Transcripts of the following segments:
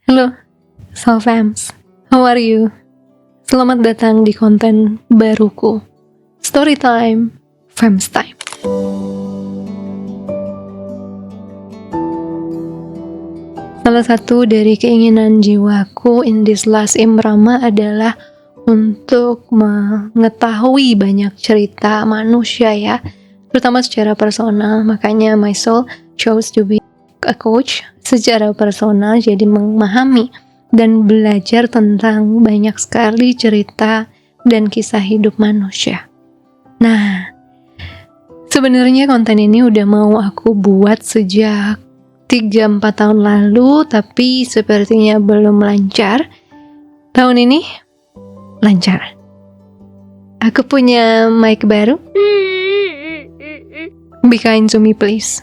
Halo, Salfams. How are you? Selamat datang di konten baruku. Storytime, Fams Time. Salah satu dari keinginan jiwaku in this last imrama adalah untuk mengetahui banyak cerita manusia ya, terutama secara personal. Makanya my soul chose to be a coach secara personal, jadi memahami dan belajar tentang banyak sekali cerita dan kisah hidup manusia. Nah, sebenarnya konten ini udah mau aku buat sejak 3-4 tahun lalu, tapi sepertinya belum lancar. Tahun ini lancar. Aku punya mic baru. Be kind to me please.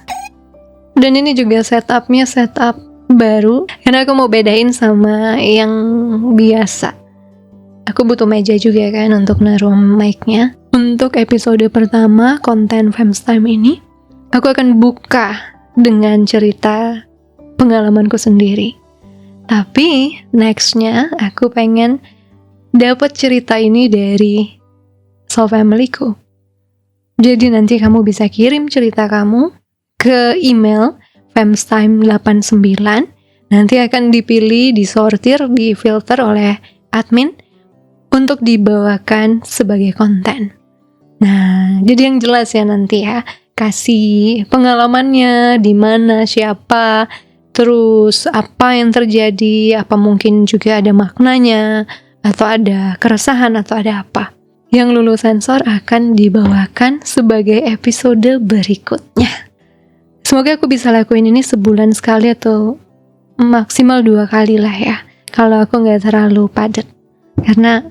Dan ini juga setupnya setup baru, karena aku mau bedain sama yang biasa. Aku butuh meja juga kan untuk naruh mic-nya. Untuk episode pertama konten Fams Time ini, aku akan buka dengan cerita pengalamanku sendiri. Tapi nextnya aku pengen dapat cerita ini dari soul family-ku. Jadi nanti kamu bisa kirim cerita kamu ke email famstime89. Nanti akan dipilih, disortir, difilter oleh admin untuk dibawakan sebagai konten. Nah, jadi yang jelas ya nanti ya, kasih pengalamannya, di mana, siapa, terus apa yang terjadi, apa mungkin juga ada maknanya, atau ada keresahan, atau ada apa. Yang lulus sensor akan dibawakan sebagai episode berikutnya. Semoga aku bisa lakuin ini sebulan sekali atau maksimal 2 kali lah ya, kalau aku gak terlalu padat. Karena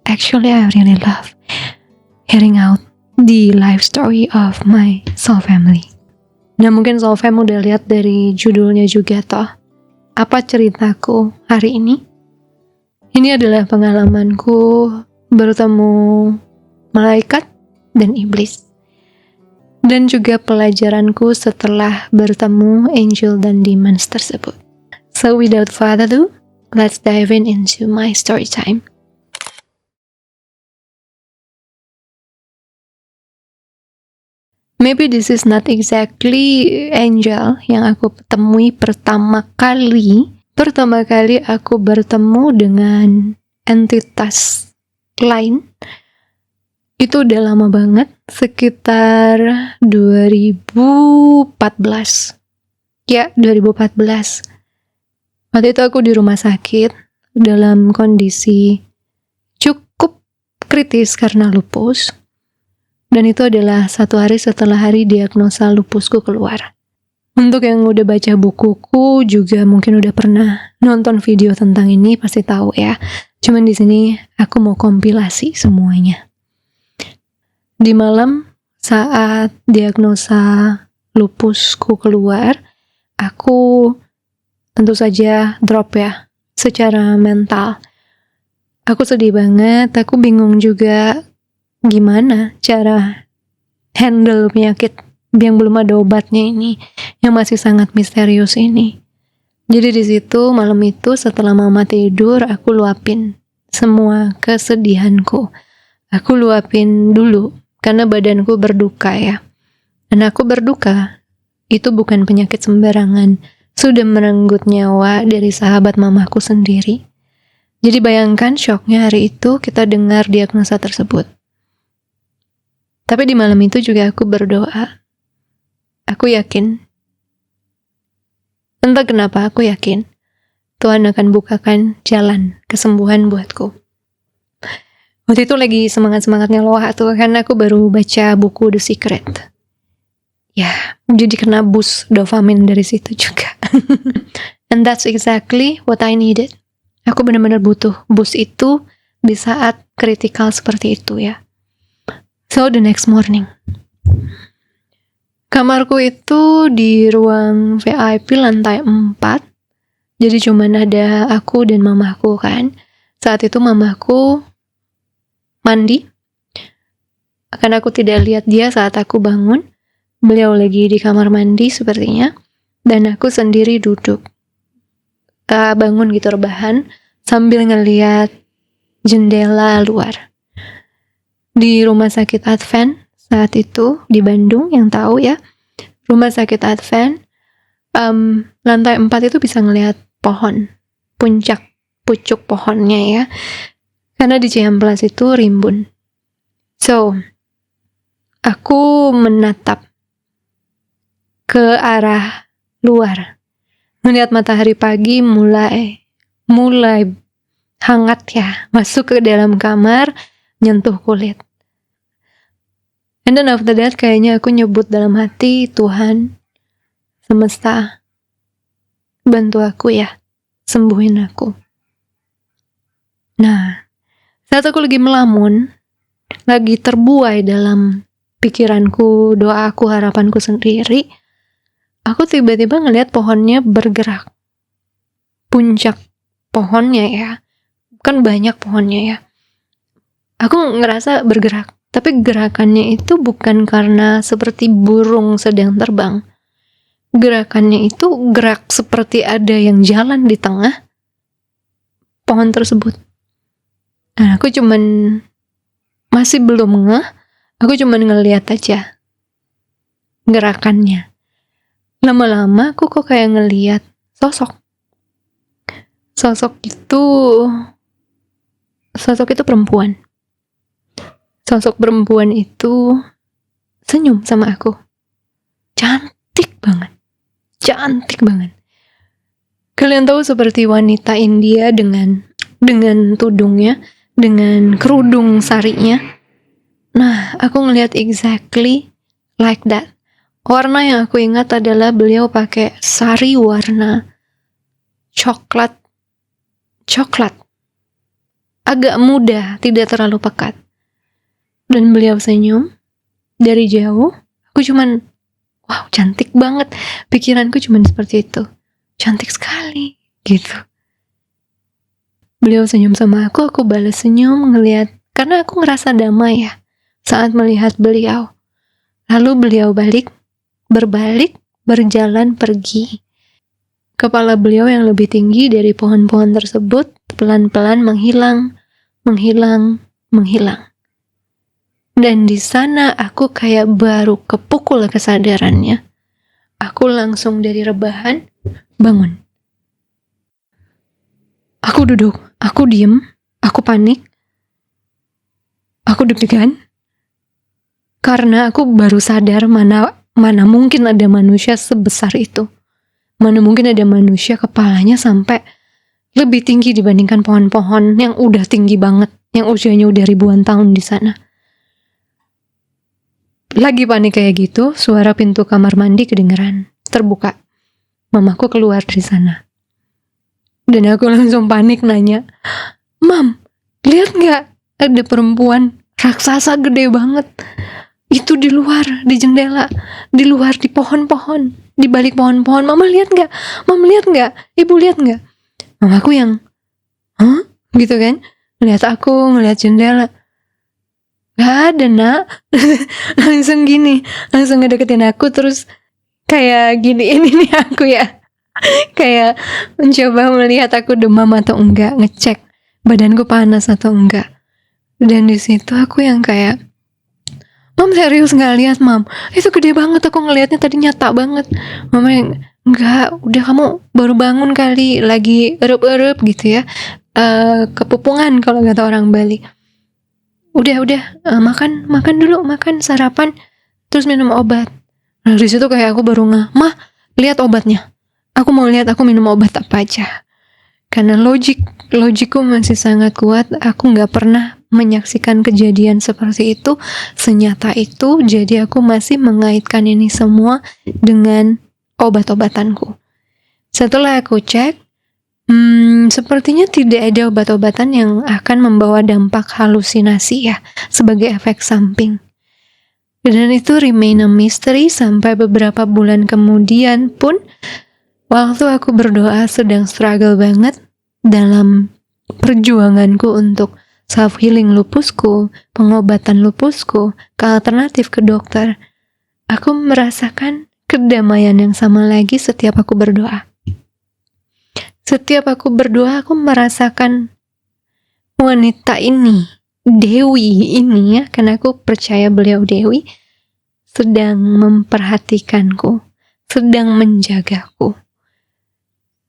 actually I really love hearing out the life story of my soul family. Nah, mungkin soul fam udah lihat dari judulnya juga toh. Apa ceritaku hari ini? Ini adalah pengalamanku bertemu malaikat dan iblis. Dan juga pelajaranku setelah bertemu angel dan demons tersebut. So without further ado, let's dive into my story time. Maybe this is not exactly angel yang aku temui pertama kali. Pertama kali aku bertemu dengan entitas lain. Itu udah lama banget, sekitar 2014. Ya, 2014. Waktu itu aku di rumah sakit dalam kondisi cukup kritis karena lupus. Dan itu adalah 1 hari setelah hari diagnosa lupusku keluar. Untuk yang udah baca bukuku juga mungkin udah pernah nonton video tentang ini, pasti tahu ya. Cuman di sini aku mau kompilasi semuanya. Di malam saat diagnosa lupusku keluar, aku tentu saja drop ya, secara mental. Aku sedih banget, aku bingung juga gimana cara handle penyakit yang belum ada obatnya ini, yang masih sangat misterius ini. Jadi di situ malam itu setelah mama tidur, aku luapin semua kesedihanku. Aku luapin dulu. Karena badanku berduka ya. Dan aku berduka, itu bukan penyakit sembarangan. Sudah merenggut nyawa dari sahabat mamaku sendiri. Jadi bayangkan syoknya hari itu kita dengar diagnosa tersebut. Tapi di malam itu juga aku berdoa. Aku yakin. Entah kenapa aku yakin. Tuhan akan bukakan jalan kesembuhan buatku. Waktu itu lagi semangat-semangatnya loa tuh, karena aku baru baca buku The Secret. Ya, jadi kena boost dopamin dari situ juga. And that's exactly what I needed. Aku benar-benar butuh boost itu di saat kritikal seperti itu ya. So the next morning, kamarku itu di ruang VIP lantai 4. Jadi cuman ada aku dan mamaku kan. Saat itu mamaku mandi, karena aku tidak lihat dia saat aku bangun. Beliau lagi di kamar mandi sepertinya, dan aku sendiri duduk bangun gitu rebahan sambil ngeliat jendela luar. Di rumah sakit Advent saat itu di Bandung, yang tahu ya, rumah sakit Advent, lantai 4 itu bisa ngelihat pohon, pucuk pohonnya ya, karena di Ciamplas itu rimbun. So, aku menatap ke arah luar, melihat matahari pagi mulai hangat ya, masuk ke dalam kamar, nyentuh kulit. And then after that kayaknya aku nyebut dalam hati, Tuhan, semesta, bantu aku ya, sembuhin aku. Nah, saat aku lagi melamun, lagi terbuai dalam pikiranku, doaku, harapanku sendiri, aku tiba-tiba ngeliat pohonnya bergerak. Puncak pohonnya ya, kan banyak pohonnya ya. Aku ngerasa bergerak, tapi gerakannya itu bukan karena seperti burung sedang terbang. Gerakannya itu gerak seperti ada yang jalan di tengah pohon tersebut. Nah, aku masih belum ngeh, aku cuman ngeliat aja gerakannya. Lama-lama aku kok kayak ngeliat sosok itu perempuan. Sosok perempuan itu senyum sama aku. Cantik banget. Kalian tahu seperti wanita India dengan tudungnya, dengan kerudung sarinya. Nah, aku ngelihat exactly like that. Warna yang aku ingat adalah beliau pakai sari warna coklat. Agak muda, tidak terlalu pekat. Dan beliau senyum dari jauh. Aku cuman, wow, cantik banget. Pikiranku cuman seperti itu. Cantik sekali, gitu. Beliau senyum sama aku balas senyum ngelihat, karena aku ngerasa damai ya saat melihat beliau. Lalu beliau berbalik, berjalan pergi. Kepala beliau yang lebih tinggi dari pohon-pohon tersebut pelan-pelan menghilang. Dan di sana aku kayak baru kepukul kesadarannya. Aku langsung dari rebahan bangun. Aku duduk, aku diem, aku panik, aku deg-degan. Karena aku baru sadar mana mungkin ada manusia sebesar itu. Mana mungkin ada manusia kepalanya sampai lebih tinggi dibandingkan pohon-pohon yang udah tinggi banget, yang usianya udah ribuan tahun di sana. Lagi panik kayak gitu, suara pintu kamar mandi kedengeran, terbuka. Mamaku keluar dari sana. Dan aku langsung panik nanya, "Mam, lihat gak ada perempuan raksasa gede banget? Itu di luar, di jendela, di luar, di pohon-pohon, di balik pohon-pohon. Mama lihat gak? Mam lihat gak? Ibu lihat gak?" Mamaku yang, "Hah?" Gitu kan? Ngeliat jendela. "Gak ada, nak." langsung ngedeketin aku, terus kayak gini, ini nih aku ya, kayak mencoba melihat aku demam atau enggak, ngecek badanku panas atau enggak. Dan di situ aku yang kayak, "Mam, serius nggak lihat, Mam? Itu gede banget, aku ngelihatnya tadi nyata banget." Mama yang, "Enggak, udah kamu baru bangun kali, lagi erup-erup gitu ya, kepupungan kalau kata orang Bali. Udah, makan dulu, makan sarapan, terus minum obat." Nah, di situ kayak aku baru ngeh, "Mah, lihat obatnya. Aku mau lihat aku minum obat apa aja." Karena logikku masih sangat kuat, aku nggak pernah menyaksikan kejadian seperti itu, senyata itu, jadi aku masih mengaitkan ini semua dengan obat-obatanku. Setelah aku cek, sepertinya tidak ada obat-obatan yang akan membawa dampak halusinasi ya, sebagai efek samping. Dan itu remain a mystery sampai beberapa bulan kemudian pun, waktu aku berdoa sedang struggle banget dalam perjuanganku untuk self-healing lupusku, pengobatan lupusku, ke alternatif ke dokter, aku merasakan kedamaian yang sama lagi setiap aku berdoa. Setiap aku berdoa, aku merasakan wanita ini, Dewi ini ya, karena aku percaya beliau Dewi, sedang memperhatikanku, sedang menjagaku.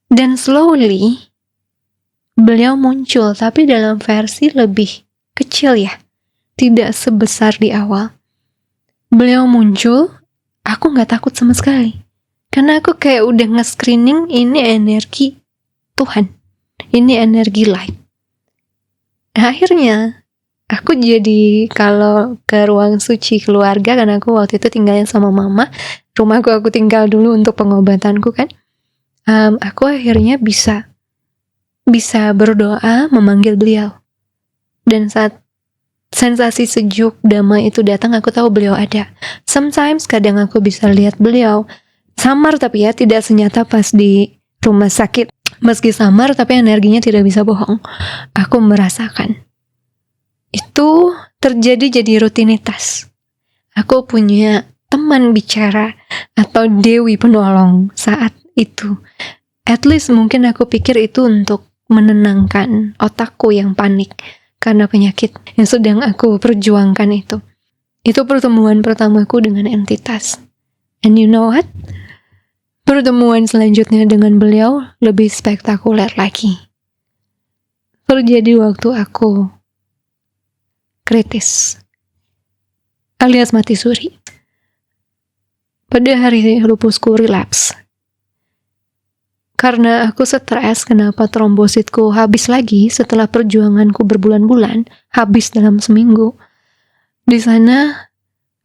Dan slowly, beliau muncul, tapi dalam versi lebih kecil ya, tidak sebesar di awal. Beliau muncul, aku gak takut sama sekali. Karena aku kayak udah nge-screening, ini energi Tuhan, ini energi light. Akhirnya aku jadi kalau ke ruang suci keluarga, karena aku waktu itu tinggalnya sama mama, rumahku aku tinggal dulu untuk pengobatanku kan. Aku akhirnya bisa berdoa memanggil beliau. Dan saat sensasi sejuk damai itu datang, aku tahu beliau ada. Sometimes kadang aku bisa lihat beliau samar, tapi ya tidak senyata pas di rumah sakit. Meski samar, tapi energinya tidak bisa bohong. Aku merasakan. Itu terjadi jadi rutinitas. Aku punya teman bicara atau dewi penolong saat itu. At least mungkin aku pikir itu untuk menenangkan otakku yang panik karena penyakit yang sedang aku perjuangkan itu. Itu pertemuan pertamaku dengan entitas. And you know what? Pertemuan selanjutnya dengan beliau lebih spektakuler lagi. Terjadi waktu aku kritis, alias mati suri. Pada hari lupusku relapse. Karena aku stres, kenapa trombositku habis lagi setelah perjuanganku berbulan-bulan, habis dalam seminggu. Di sana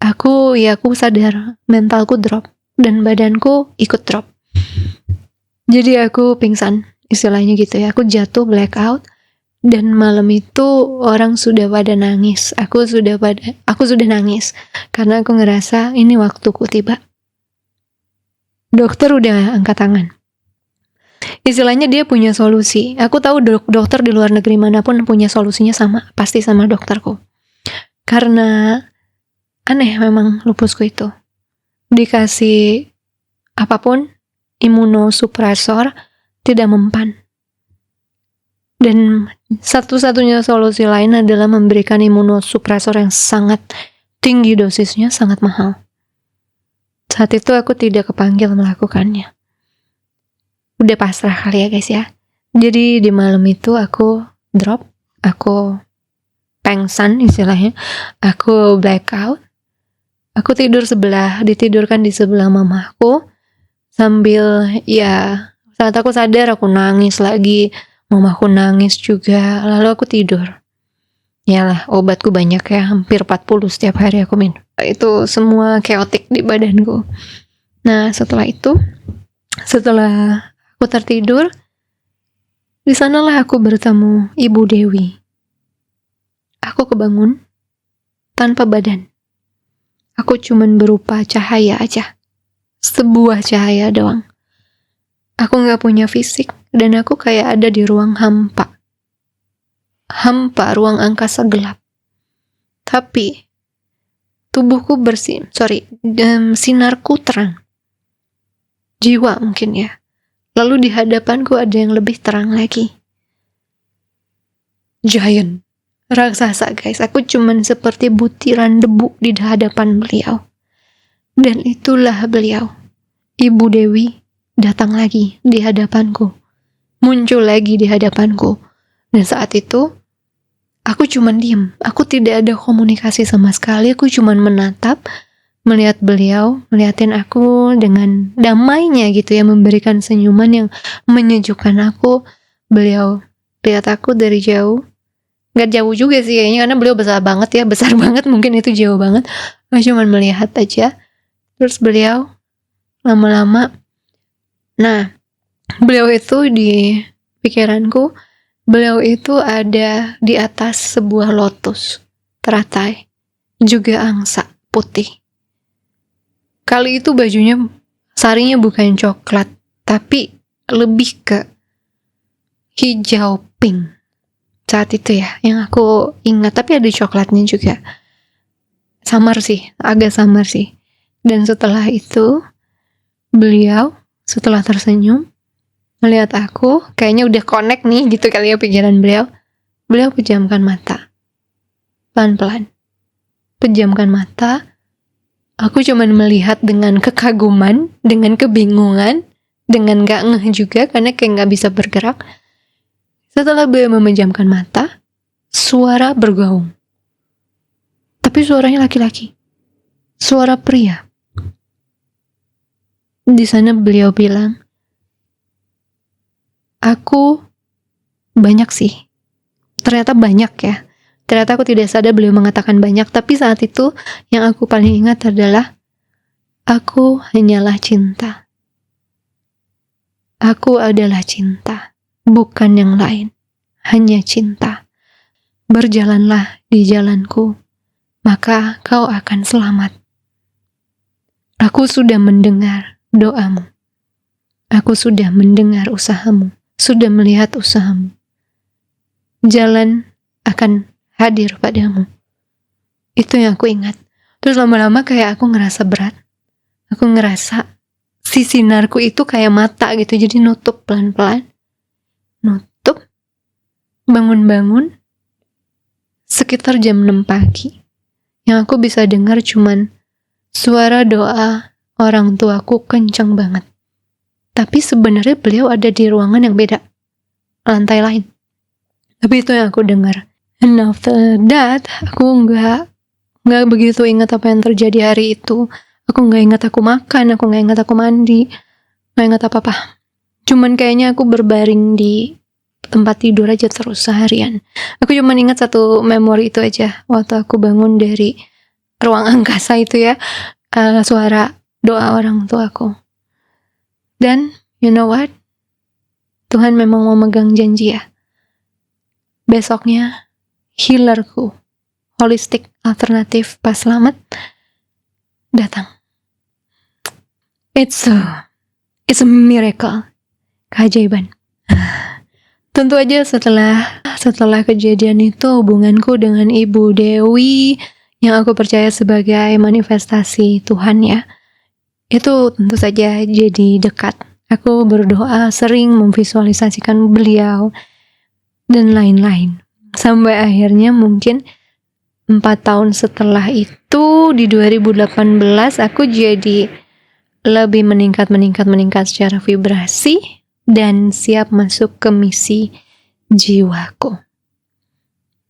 aku sadar mentalku drop dan badanku ikut drop. Jadi aku pingsan, istilahnya gitu ya. Aku jatuh blackout dan malam itu orang sudah pada nangis. Aku sudah nangis karena aku ngerasa ini waktuku tiba. Dokter udah angkat tangan. Istilahnya dia punya solusi. Aku tahu dokter di luar negeri manapun punya solusinya sama, pasti sama dokterku. Karena aneh memang lupusku itu. Dikasih apapun, imunosupresor, tidak mempan. Dan satu-satunya solusi lain adalah memberikan imunosupresor yang sangat tinggi dosisnya, sangat mahal. Saat itu aku tidak kepanggil melakukannya. Udah pasrah kali ya guys ya. Jadi di malam itu aku drop, aku pengsan istilahnya, aku blackout. Aku ditidurkan di sebelah mamaku. Sambil ya, saat aku sadar aku nangis lagi, mamaku nangis juga, lalu aku tidur. Yalah, obatku banyak ya, hampir 40 setiap hari aku minum. Itu semua chaotic di badanku. Nah, setelah aku tertidur, di sanalah aku bertemu Ibu Dewi. Aku kebangun tanpa badan. Aku cuman berupa cahaya aja. Sebuah cahaya doang. Aku gak punya fisik dan aku kayak ada di ruang hampa. Hampa, ruang angkasa gelap. Tapi tubuhku sinarku terang. Jiwa mungkin ya. Lalu di hadapanku ada yang lebih terang lagi. Giant. Raksasa guys. Aku cuman seperti butiran debu di hadapan beliau. Dan itulah beliau. Ibu Dewi datang lagi di hadapanku. Muncul lagi di hadapanku. Dan saat itu aku cuman diem. Aku tidak ada komunikasi sama sekali. Aku cuman menatap, melihat beliau, melihatin aku dengan damainya gitu ya, memberikan senyuman yang menyejukkan aku. Beliau lihat aku dari jauh. Gak jauh juga sih kayaknya, karena beliau besar banget ya, besar banget, mungkin itu jauh banget. Aku cuman melihat aja. Terus beliau lama-lama, nah beliau itu di pikiranku, beliau itu ada di atas sebuah lotus teratai, juga angsa putih. Kali itu bajunya, sarinya bukan coklat, tapi lebih ke hijau pink. Saat itu ya, yang aku ingat, tapi ada coklatnya juga. Samar sih, agak samar sih. Dan setelah itu, beliau setelah tersenyum, Melihat aku, kayaknya udah connect nih gitu kali ya pikiran beliau. Beliau pejamkan mata. Pelan-pelan. Pejamkan mata. Aku cuman melihat dengan kekaguman, dengan kebingungan, dengan gak ngeh juga karena kayak gak bisa bergerak. Setelah beliau memejamkan mata, suara bergaung. Tapi suaranya laki-laki. Suara pria. Di sana beliau bilang, aku banyak sih. Ternyata banyak ya. Ternyata aku tidak sadar beliau mengatakan banyak. Tapi saat itu yang aku paling ingat adalah, aku hanyalah cinta. Aku adalah cinta. Bukan yang lain. Hanya cinta. Berjalanlah di jalanku. Maka kau akan selamat. Aku sudah mendengar doamu. Aku sudah mendengar usahamu. Sudah melihat usahamu. Jalan akan hadir padamu. Itu yang aku ingat. Terus lama-lama kayak aku ngerasa berat. Aku ngerasa si sinarku itu kayak mata gitu. Jadi nutup pelan-pelan. Nutup. Bangun-bangun. Sekitar jam 6 pagi. Yang aku bisa dengar cuman suara doa orang tuaku kencang banget. Tapi sebenarnya beliau ada di ruangan yang beda. Lantai lain. Tapi itu yang aku dengar. And after that, aku nggak begitu ingat apa yang terjadi hari itu. Aku nggak ingat aku makan, aku nggak ingat aku mandi, nggak ingat apa-apa. Cuman kayaknya aku berbaring di tempat tidur aja terus seharian. Aku cuman ingat satu memori itu aja. Waktu aku bangun dari ruang angkasa itu ya, suara doa orang tuaku. Dan you know what? Tuhan memang mau megang janji ya. Besoknya healerku, holistik alternatif pas selamat datang. It's a miracle, keajaiban. Tentu aja setelah kejadian itu hubunganku dengan Ibu Dewi yang aku percaya sebagai manifestasi Tuhan ya, itu tentu saja jadi dekat. Aku berdoa, sering memvisualisasikan beliau dan lain-lain. Sampai akhirnya mungkin 4 tahun setelah itu di 2018 aku jadi lebih meningkat secara vibrasi dan siap masuk ke misi jiwaku.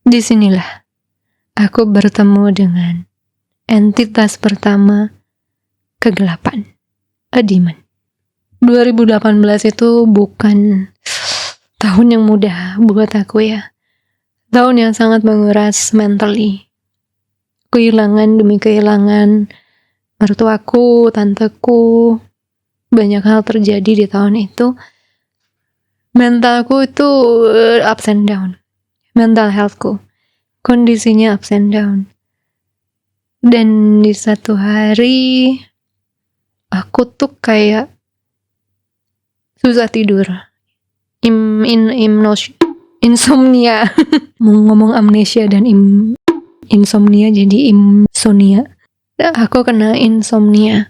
Disinilah aku bertemu dengan entitas pertama kegelapan, a demon. 2018 itu bukan tahun yang mudah buat aku ya. Tahun yang sangat menguras mentally. Kehilangan demi kehilangan mertuaku, tanteku, banyak hal terjadi di tahun itu. Mentalku itu ups and down. Mental healthku, kondisinya ups and down. Dan di satu hari, aku tuh kayak susah tidur. Insomnia. Mau ngomong amnesia dan insomnia jadi insomnia. Aku kena insomnia.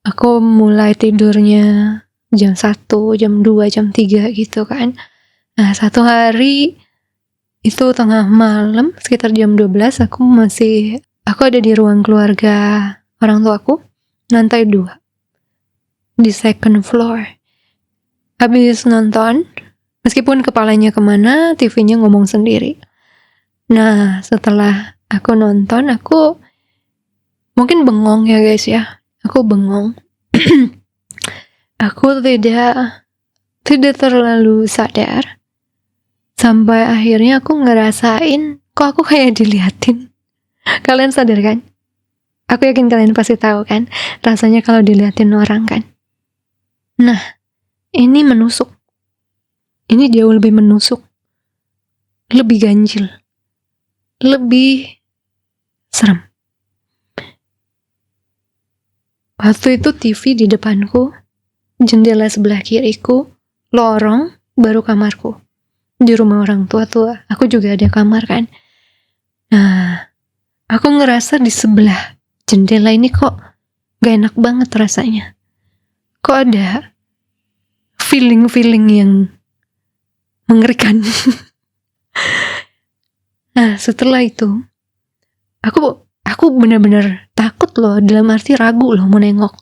Aku mulai tidurnya jam 1, jam 2, jam 3 gitu kan. Nah, satu hari itu tengah malam sekitar jam 12 aku ada di ruang keluarga orang tuaku, lantai 2 di second floor. Habis nonton, meskipun kepalanya kemana, TV-nya ngomong sendiri. Nah, setelah aku nonton, aku mungkin bengong ya guys ya. Aku bengong. Aku tidak terlalu sadar. Sampai akhirnya aku ngerasain, kok aku kayak diliatin. Kalian sadar kan? Aku yakin kalian pasti tahu kan, rasanya kalau diliatin orang kan. Nah, ini menusuk. Ini jauh lebih menusuk. Lebih ganjil. Lebih serem. Waktu itu TV di depanku, jendela sebelah kiriku, lorong, baru kamarku. Di rumah orang tua, aku juga ada kamar kan. Nah, aku ngerasa di sebelah jendela ini kok gak enak banget rasanya. Kok ada feeling-feeling yang mengerikan. Nah setelah itu aku benar-benar takut loh, dalam arti ragu loh mau nengok.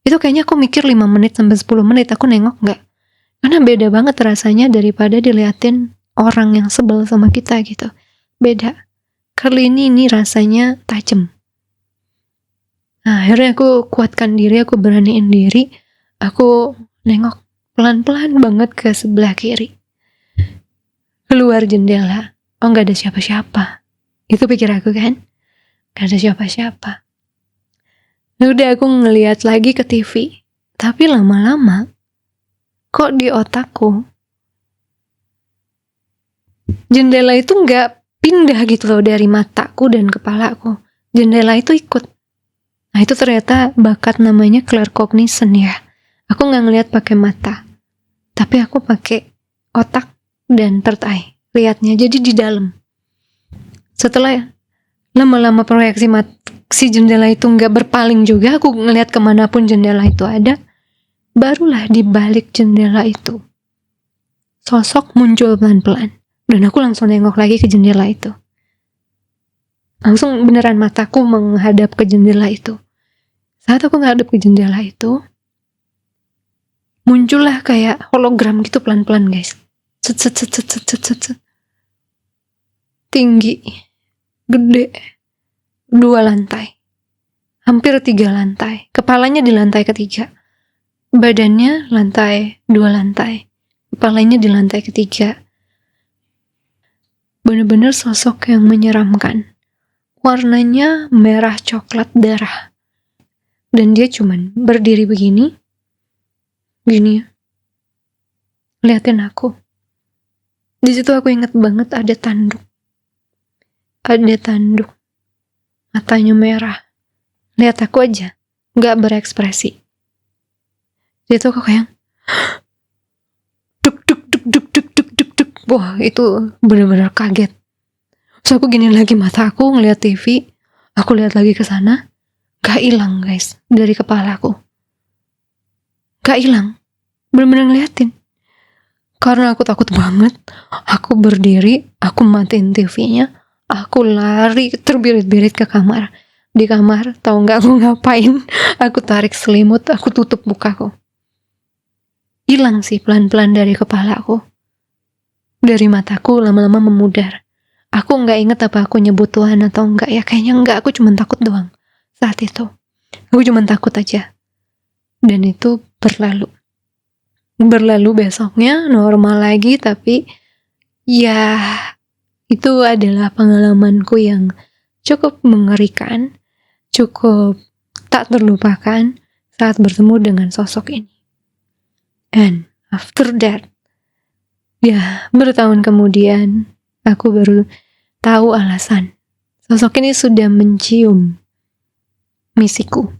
Itu kayaknya aku mikir 5 menit sampai 10 menit aku nengok nggak. Karena beda banget rasanya daripada diliatin orang yang sebel sama kita gitu. Beda. Kali ini rasanya tajam. Nah, akhirnya aku kuatkan diri, aku beraniin diri. Aku nengok pelan-pelan banget ke sebelah kiri. Keluar jendela. Oh, gak ada siapa-siapa. Itu pikir aku kan. Gak ada siapa-siapa. Udah aku ngeliat lagi ke TV. Tapi lama-lama, kok di otakku, jendela itu gak pindah gitu loh dari mataku dan kepalaku. Jendela itu ikut. Nah itu ternyata bakat namanya claircognizance ya. Aku gak ngeliat pakai mata, tapi aku pakai otak dan third eye. Lihatnya jadi di dalam. Setelah lama-lama proyeksi si jendela itu gak berpaling juga, aku ngeliat kemanapun jendela itu ada. Barulah di balik jendela itu sosok muncul pelan-pelan. Dan aku langsung nengok lagi ke jendela itu. Langsung beneran mataku menghadap ke jendela itu. Saat aku ngadep ke jendela itu, muncullah kayak hologram gitu pelan-pelan guys. Set. Tinggi, gede, 2 lantai, hampir 3 lantai. Kepalanya di lantai ketiga, badannya lantai 2 lantai, kepalanya di lantai ketiga. Bener-bener sosok yang menyeramkan. Warnanya merah coklat darah. Dan dia cuman berdiri begini ya, liatin aku. Di situ aku inget banget ada tanduk, matanya merah, lihat aku aja, nggak berekspresi. Di situ aku kayak duk. Wah itu benar-benar kaget. Terus aku gini lagi mata aku ngeliat TV, aku lihat lagi ke sana. Gak hilang guys dari kepalaku. Gak hilang. Bener-bener ngeliatin. Karena aku takut banget. Aku berdiri. Aku matiin TV-nya. Aku lari terbirit-birit ke kamar. Di kamar tahu gak aku ngapain? Aku tarik selimut. Aku tutup mukaku. Hilang sih pelan-pelan dari kepalaku. Dari mataku lama-lama memudar. Aku gak inget apa aku nyebut Tuhan atau enggak. Ya kayaknya enggak. Aku cuma takut doang. Saat itu aku cuma takut aja. Dan itu berlalu besoknya normal lagi. Tapi ya itu adalah pengalamanku yang cukup mengerikan, cukup tak terlupakan saat bertemu dengan sosok ini. And after that, ya bertahun kemudian aku baru tahu alasan sosok ini sudah mencium misiku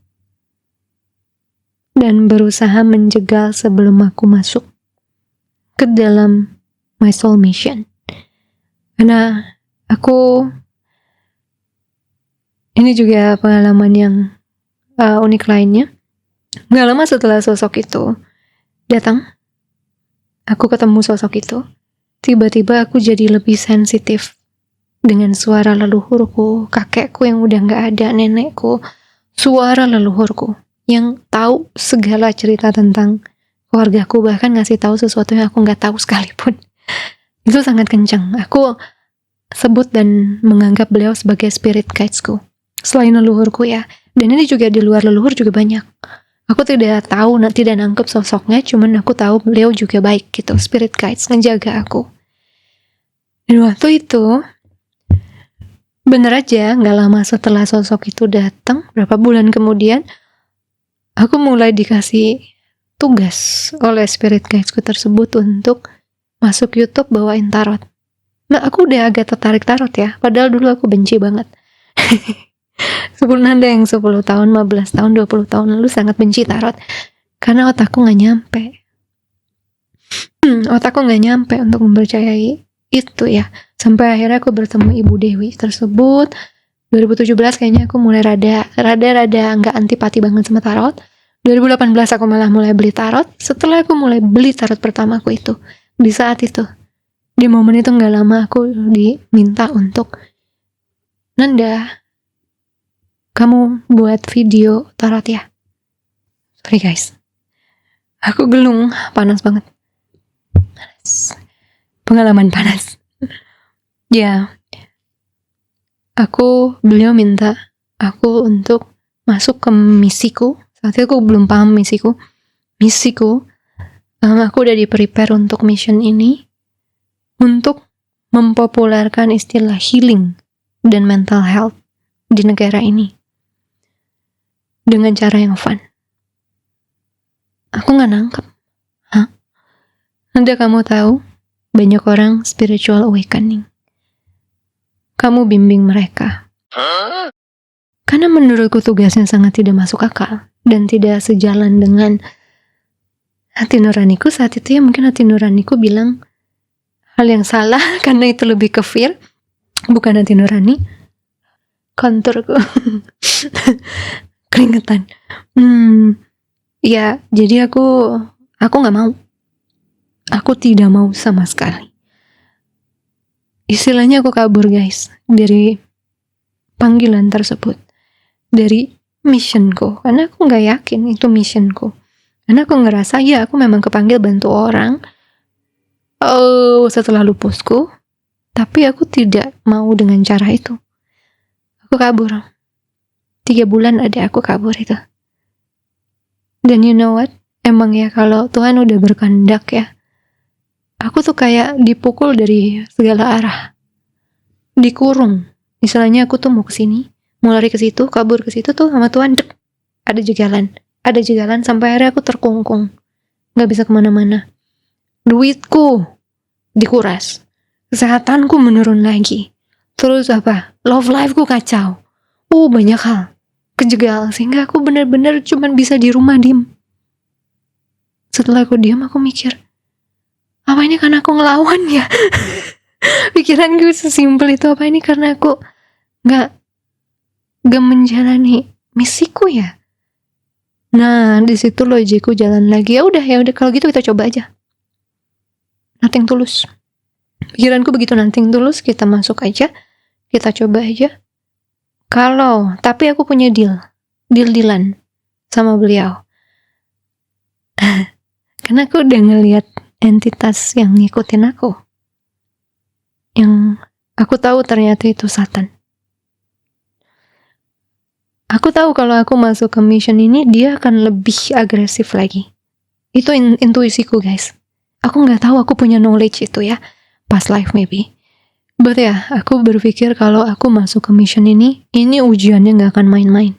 dan berusaha menjegal sebelum aku masuk ke dalam my soul mission. Karena aku, ini juga pengalaman yang unik lainnya. Gak lama setelah sosok itu datang, aku ketemu sosok itu, tiba-tiba aku jadi lebih sensitif dengan suara leluhurku, kakekku yang udah gak ada, nenekku, suara leluhurku yang tahu segala cerita tentang keluargaku, bahkan ngasih tahu sesuatu yang aku nggak tahu sekalipun. Itu sangat kencang. Aku sebut dan menganggap beliau sebagai spirit guidesku selain leluhurku ya. Dan ini juga di luar leluhur juga banyak. Aku tidak tahu, tidak nangkep sosoknya, cuman aku tahu beliau juga baik gitu, spirit guides ngejaga aku. Dan waktu itu bener aja, gak lama setelah sosok itu datang, berapa bulan kemudian, aku mulai dikasih tugas oleh spirit guidesku tersebut untuk masuk YouTube bawain tarot. Nah, aku udah agak tertarik tarot ya, padahal dulu aku benci banget. 10 nanda yang 10 tahun, 15 tahun, 20 tahun lalu sangat benci tarot. Karena otakku gak nyampe. Otakku gak nyampe untuk mempercayai itu ya. Sampai akhirnya aku bertemu Ibu Dewi tersebut 2017 kayaknya aku mulai rada gak antipati banget sama tarot. 2018 aku malah mulai beli tarot. Setelah aku mulai beli tarot pertamaku itu, di saat itu, di momen itu gak lama aku diminta untuk, Nanda, kamu buat video tarot ya. Sorry guys, aku gelung, panas banget. Pengalaman panas. Ya, beliau minta aku untuk masuk ke misiku. Saat itu aku belum paham misiku. Aku udah di-prepare untuk mission ini, untuk mempopulerkan istilah healing dan mental health di negara ini dengan cara yang fun. Aku gak nangkep. Anda kamu tahu, banyak orang spiritual awakening. Kamu bimbing mereka. Karena menurutku tugasnya sangat tidak masuk akal dan tidak sejalan dengan hati nuraniku saat itu. Ya mungkin hati nuraniku bilang hal yang salah karena itu lebih ke fear, bukan hati nurani. Konturku keringetan. Ya, jadi aku gak mau. Aku tidak mau sama sekali. Istilahnya aku kabur guys dari panggilan tersebut, dari missionku, karena aku gak yakin itu missionku. Karena aku ngerasa ya aku memang kepanggil bantu orang setelah lupusku, tapi aku tidak mau dengan cara itu. Aku kabur 3 bulan ada aku kabur itu. Dan you know what, emang ya kalau Tuhan udah berkehendak ya, aku tuh kayak dipukul dari segala arah, dikurung. Misalnya aku tuh mau kesini, mau lari ke situ, kabur ke situ tuh sama Tuhan, ada jegalan sampai akhirnya aku terkungkung, nggak bisa kemana-mana. Duitku dikuras, kesehatanku menurun lagi, terus love life-ku kacau, banyak hal kejegal sehingga aku benar-benar cuman bisa di rumah diem. Setelah aku diem, aku mikir, apa ini karena aku ngelawan ya? Pikiran gue sesimpel itu. Apa ini karena aku gak menjalani misiku ya? Nah, di situ logikku jalan lagi. Ya udah kalau gitu kita coba aja. Nothing tulus. Pikiranku begitu, nothing tulus, kita masuk aja, kita coba aja. Tapi aku punya dealan sama beliau. Karena aku udah ngelihat entitas yang ngikutin aku, yang aku tahu ternyata itu Satan. Aku tahu kalau aku masuk ke mission ini, dia akan lebih agresif lagi. Itu intuisiku guys. Aku gak tahu aku punya knowledge itu ya, past life maybe. But ya, aku berpikir kalau aku masuk ke mission ini ujiannya gak akan main-main.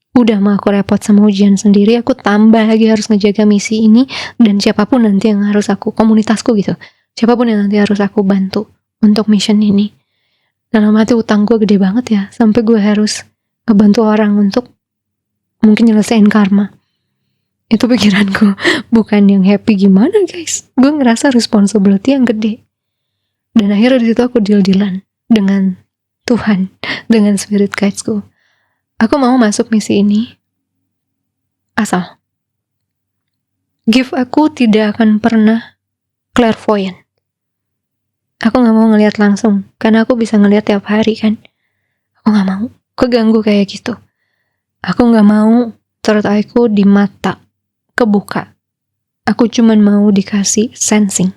Udah mah aku repot sama ujian sendiri, aku tambah lagi harus ngejaga misi ini, dan siapapun nanti yang harus aku, komunitasku gitu, siapapun yang nanti harus aku bantu untuk mission ini. Dalam hati utang gue gede banget ya, sampai gue harus ngebantu orang untuk mungkin nyelesain karma. Itu pikiranku, bukan yang happy gimana guys. Gue ngerasa responsibility yang gede. Dan akhirnya di situ aku deal-dealan dengan Tuhan, dengan spirit guidesku. Aku mau masuk misi ini asal gift aku tidak akan pernah clairvoyant. Aku gak mau ngelihat langsung, karena aku bisa ngelihat tiap hari kan. Aku gak mau keganggu kayak gitu. Aku gak mau third eye-ku di mata kebuka. Aku cuman mau dikasih sensing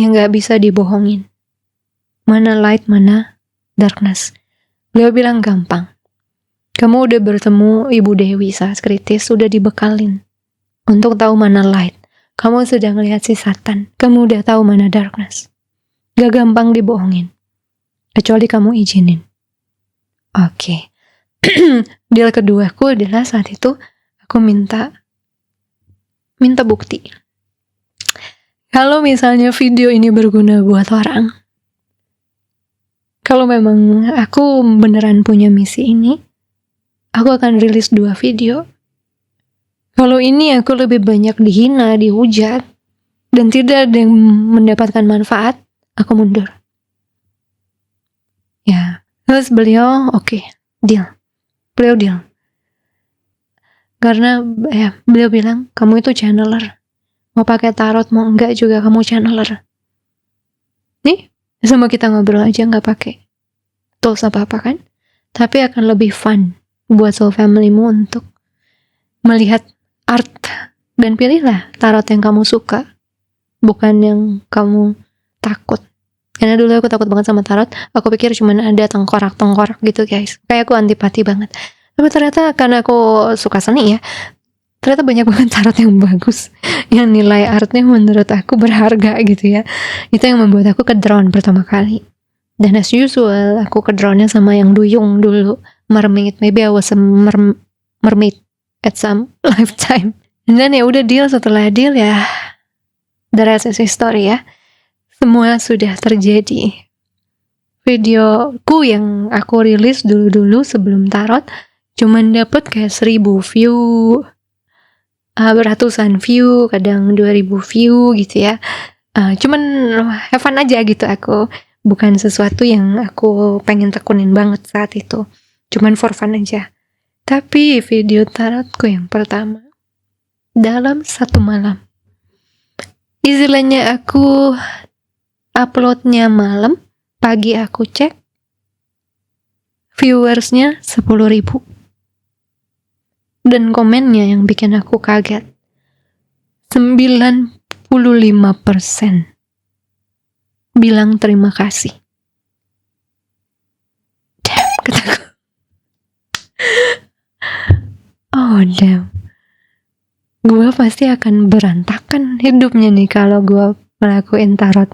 yang gak bisa dibohongin. Mana light, mana darkness. Beliau bilang gampang. Kamu udah bertemu Ibu Dewi saat kritis, udah dibekalin untuk tahu mana light. Kamu sudah ngelihat si Satan, kamu udah tahu mana darkness. Gak gampang dibohongin, kecuali kamu izinin. Oke. Deal keduaku adalah saat itu aku minta bukti. Kalau misalnya video ini berguna buat orang, kalau memang aku beneran punya misi ini, aku akan rilis 2 video. Kalau ini aku lebih banyak dihina, dihujat, dan tidak ada yang mendapatkan manfaat, aku mundur. Ya, terus beliau oke, deal. Beliau deal. Karena ya beliau bilang kamu itu channeler, mau pakai tarot mau enggak juga kamu channeler. Nih sama kita ngobrol aja nggak pakai tools apa-apa kan, tapi akan lebih fun buat soul familymu untuk melihat art. Dan pilihlah tarot yang kamu suka, bukan yang kamu takut. Karena dulu aku takut banget sama tarot. Aku pikir cuma ada tengkorak-tengkorak gitu guys, kayak aku antipati banget. Tapi ternyata karena aku suka seni ya, ternyata banyak banget tarot yang bagus, yang nilai artnya menurut aku berharga gitu ya. Itu yang membuat aku ke-drawn pertama kali. Dan as usual aku ke-drawnnya sama yang duyung dulu, mermaid. Maybe I was a mermaid at some lifetime. Dan ya udah deal, setelah deal ya the rest is history ya. Semua sudah terjadi. Videoku yang aku rilis dulu-dulu sebelum tarot cuman dapet kayak 1000 view, ratusan view, kadang 2000 view gitu ya. Cuman have fun aja gitu aku. Bukan sesuatu yang aku pengen tekunin banget saat itu. Cuman for fun aja. Tapi video tarotku yang pertama, dalam 1 malam. Istilahnya aku uploadnya malam, pagi aku cek, viewersnya 10.000. Dan komennya yang bikin aku kaget, 95% bilang terima kasih. Damn, kataku. Oh damn, gue pasti akan berantakan hidupnya nih kalau gue ngelakuin tarot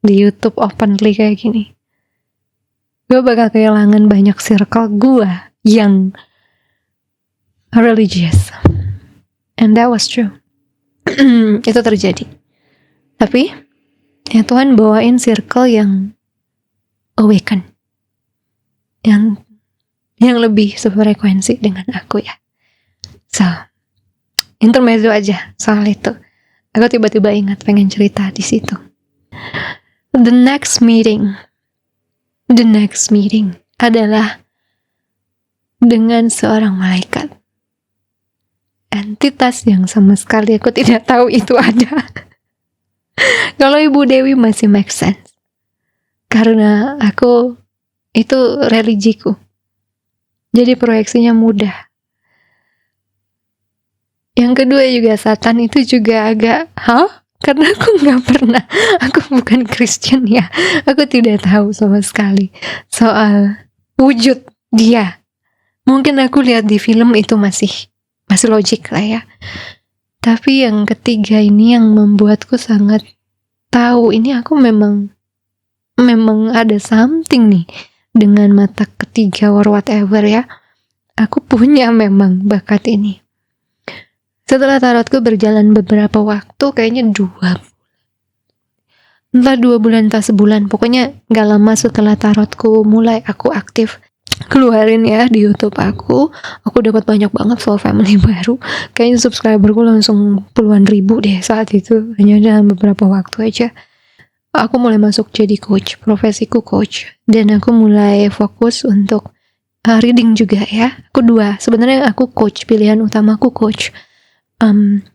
di YouTube openly kayak gini. Gue bakal kehilangan banyak circle gue yang religious. And that was true. Itu terjadi. Tapi ya Tuhan bawain circle yang awaken, yang lebih sefrekuensi dengan aku ya. So, intermezzo aja soal itu. Aku tiba-tiba ingat pengen cerita di situ. The next meeting adalah dengan seorang malaikat, entitas yang sama sekali aku tidak tahu itu ada. Kalau Ibu Dewi masih make sense, karena aku itu religiku, jadi proyeksinya mudah. Yang kedua juga Satan itu juga agak karena aku nggak pernah, aku bukan Christian ya, aku tidak tahu sama sekali soal wujud dia. Mungkin aku lihat di film itu masih logik lah ya. Tapi yang ketiga ini yang membuatku sangat tahu ini aku memang ada something nih dengan mata ketiga or whatever ya. Aku punya memang bakat ini. Setelah tarotku berjalan beberapa waktu, kayaknya 2 bulan entah sebulan, pokoknya gak lama setelah tarotku mulai aku aktif keluarin ya di YouTube aku dapat banyak banget soul family baru. Kayaknya subscriberku langsung puluhan ribu deh saat itu, hanya dalam beberapa waktu aja. Aku mulai masuk jadi coach, profesiku coach, dan aku mulai fokus untuk reading juga ya. Aku 2, sebenarnya aku coach, pilihan utamaku coach.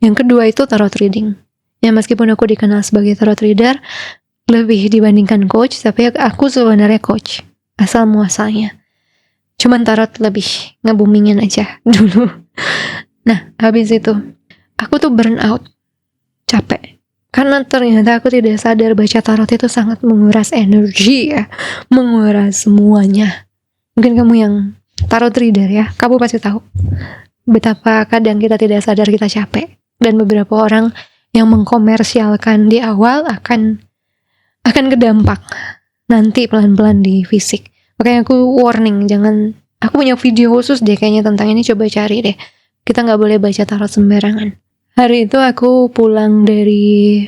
Yang kedua itu tarot reading. Ya meskipun aku dikenal sebagai tarot reader lebih dibandingkan coach, tapi aku sebenarnya coach asal muasalnya. Cuman tarot lebih nge-boomingin aja dulu. Nah, habis itu aku tuh burn out, capek. Karena ternyata aku tidak sadar baca tarot itu sangat menguras energi ya, menguras semuanya. Mungkin kamu yang tarot reader ya, kamu pasti tahu betapa kadang kita tidak sadar kita capek. Dan beberapa orang yang mengkomersialkan di awal akan kedampak nanti pelan-pelan di fisik. Makanya aku warning, jangan. Aku punya video khusus deh kayaknya tentang ini, coba cari deh. Kita gak boleh baca tarot sembarangan. Hari itu aku pulang dari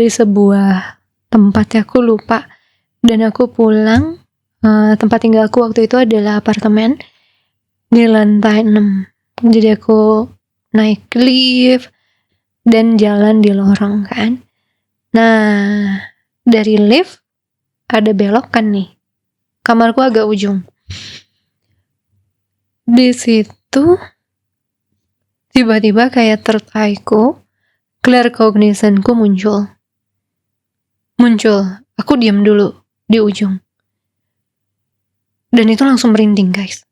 sebuah tempat, aku lupa. Dan aku pulang, tempat tinggalku waktu itu adalah apartemen di lantai 6. Jadi aku naik lift dan jalan di lorong kan. Nah, dari lift ada belokan nih. Kamarku agak ujung. Di situ Tiba-tiba kayak third eye-ku, clear cognition-ku muncul. Aku diam dulu di ujung. Dan itu langsung merinding guys.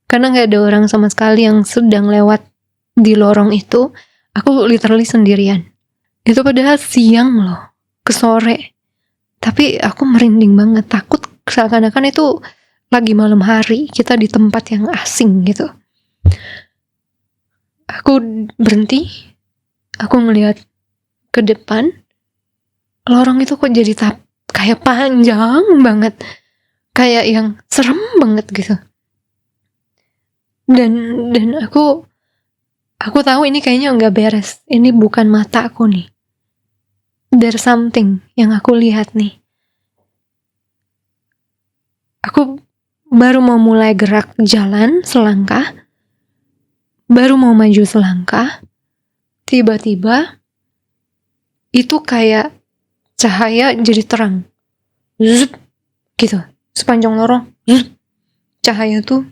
Karena gak ada orang sama sekali yang sedang lewat di lorong itu. Aku literally sendirian. Itu padahal siang loh, ke sore. Tapi aku merinding banget, takut seakan-akan itu lagi malam hari, kita di tempat yang asing gitu. Aku berhenti, aku ngelihat ke depan, lorong itu kok jadi kayak panjang banget, kayak yang serem banget gitu. Dan aku tahu ini kayaknya nggak beres, ini bukan mata aku nih. There's something yang aku lihat nih. Aku baru mau mulai gerak jalan selangkah, baru mau maju selangkah, tiba-tiba itu kayak cahaya jadi terang, zup, gitu, sepanjang lorong, zup, cahaya tuh,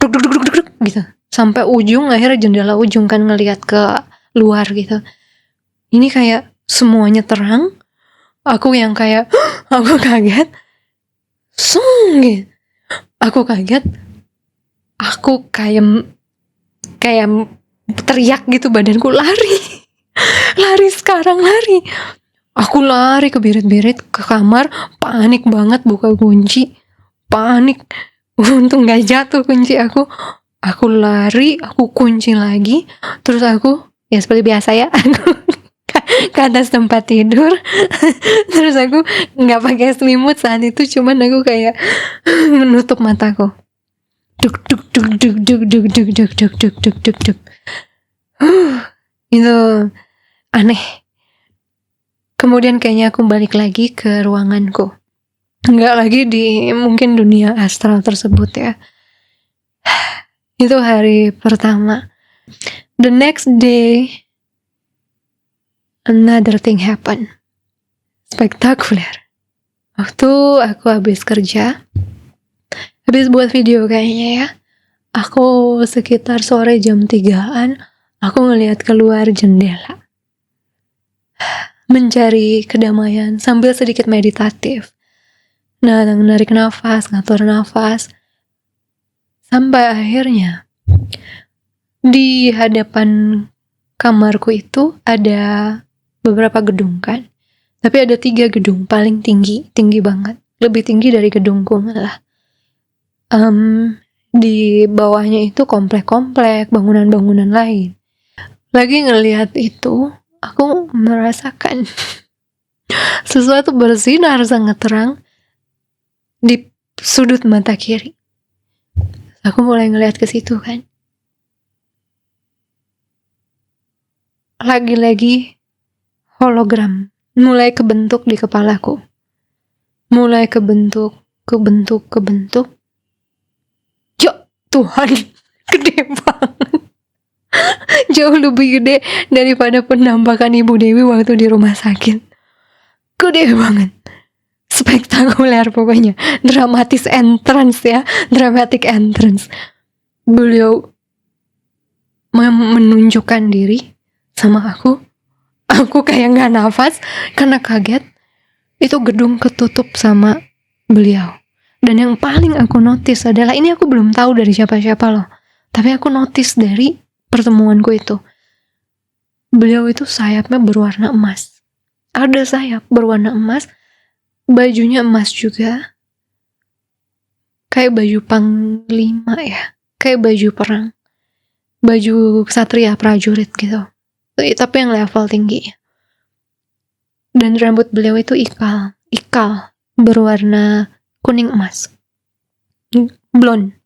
duk, duk, duk, duk, duk, gitu, sampai ujung, akhirnya jendela ujung kan ngelihat ke luar gitu. Ini kayak semuanya terang, aku yang kayak, aku kaget, gitu. Aku kaget, aku kayak teriak gitu, badanku lari sekarang, lari. Aku lari ke birit-birit ke kamar, panik banget buka kunci, panik. Untung gak jatuh kunci aku lari, aku kunci lagi, terus aku ya seperti biasa ya, aku ke atas tempat tidur. Terus aku nggak pakai selimut saat itu, cuman aku kayak menutup mataku. Duk duk duk duk duk duk duk duk duk duk duk duk duk. Itu aneh. Kemudian kayaknya aku balik lagi ke ruanganku. Nggak lagi di mungkin dunia astral tersebut ya. Itu hari pertama. The next day, another thing happen. Spektakuler. Waktu aku habis kerja, habis buat video kayaknya ya, aku sekitar sore jam 3-an, aku ngelihat keluar jendela, mencari kedamaian sambil sedikit meditatif. Nah, menarik nafas, ngatur nafas, sampai akhirnya di hadapan kamarku itu ada beberapa gedung kan, tapi ada 3 gedung paling tinggi banget, lebih tinggi dari gedungku malah. Di bawahnya itu komplek-komplek, bangunan-bangunan lain. Lagi ngelihat itu, aku merasakan sesuatu bersinar sangat terang di sudut mata kiri. Aku mulai ngelihat ke situ kan. Lagi-lagi hologram mulai kebentuk di kepalaku. Mulai kebentuk. Ya Tuhan, gede banget. Jauh lebih gede daripada penampakan Ibu Dewi waktu di rumah sakit. Gede banget. Spektakuler pokoknya. Dramatic entrance. Beliau menunjukkan diri sama aku. Aku kayak gak nafas karena kaget. Itu gedung ketutup sama beliau. Dan yang paling aku notice adalah, ini aku belum tahu dari siapa-siapa loh, tapi aku notice dari pertemuanku itu, beliau itu sayapnya berwarna emas. Ada sayap berwarna emas, bajunya emas juga, kayak baju panglima ya, kayak baju perang, baju ksatria prajurit gitu, tapi yang level tinggi. Dan rambut beliau itu ikal berwarna kuning emas, blonde.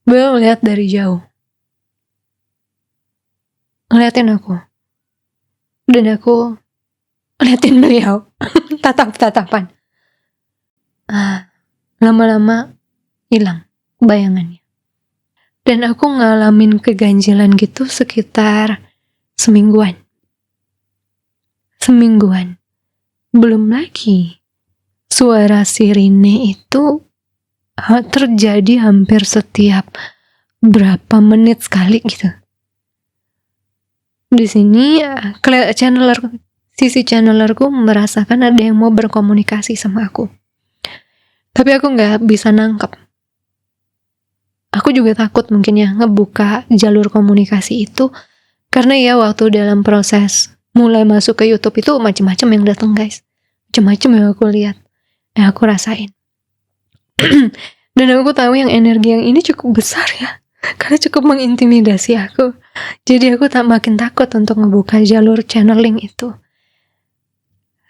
Beliau lihat dari jauh, ngeliatin aku, dan aku ngeliatin beliau, tatap-tatapan. Lama-lama hilang bayangannya, dan aku ngalamin keganjilan gitu sekitar semingguan. Belum lagi suara sirine itu terjadi hampir setiap berapa menit sekali gitu. Di sini sisi channelerku merasakan ada yang mau berkomunikasi sama aku. Tapi aku nggak bisa nangkep. Aku juga takut mungkin ya ngebuka jalur komunikasi itu, karena ya waktu dalam proses mulai masuk ke YouTube itu macam-macam yang datang guys. Macam-macam yang aku lihat, yang aku rasain. Dan aku tahu yang energi yang ini cukup besar ya, karena cukup mengintimidasi aku. Jadi aku makin takut untuk ngebuka jalur channeling itu.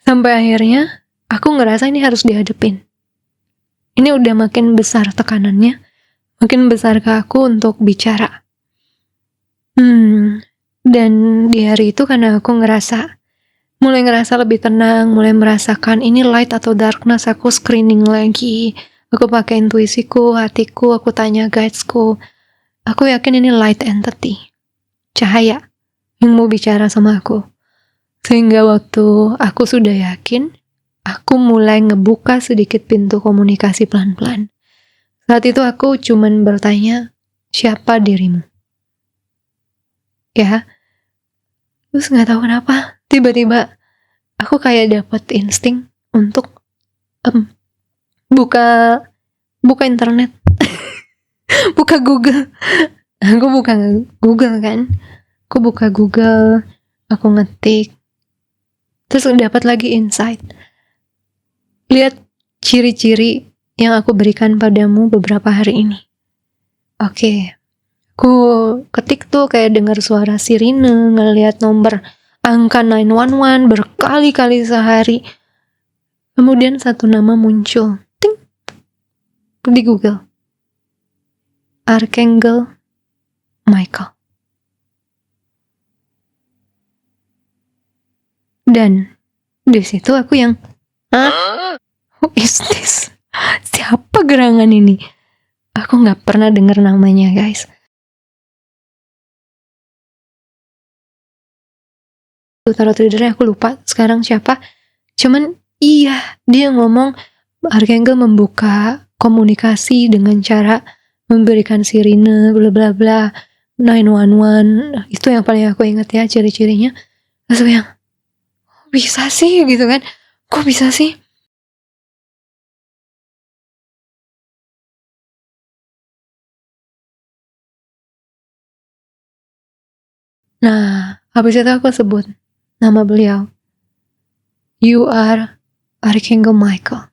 Sampai akhirnya aku ngerasa ini harus dihadepin. Ini udah makin besar tekanannya, makin besar ke aku untuk bicara. Dan di hari itu karena aku mulai ngerasa lebih tenang, mulai merasakan ini light atau darkness, aku screening lagi. Aku pakai intuisiku, hatiku, aku tanya guidesku. Aku yakin ini light entity, cahaya yang mau bicara sama aku. Sehingga waktu aku sudah yakin, aku mulai ngebuka sedikit pintu komunikasi pelan-pelan. Saat itu aku cuman bertanya, siapa dirimu? Ya, terus gak tahu kenapa, tiba-tiba aku kayak dapet insting untuk buka internet. Buka Google. Aku buka Google kan. Aku buka Google, aku ngetik. Terus dapat lagi insight. Lihat ciri-ciri yang aku berikan padamu beberapa hari ini. Oke. Aku ketik tuh kayak dengar suara sirine, ngelihat nomor angka 911 berkali-kali sehari. Kemudian satu nama muncul. Ting. Di Google. Archangel Michael. Dan di situ aku yang, who is this? Siapa gerangan ini? Aku nggak pernah dengar namanya guys. Tarot readernya aku lupa sekarang siapa. Cuman iya, dia ngomong Archangel membuka komunikasi dengan cara memberikan sirine bla bla bla 911. Itu yang paling aku ingat ya ciri-cirinya. Langsung yang bisa sih gitu kan, kok bisa sih? Nah, habis itu aku sebut nama beliau. You are Archangel Michael.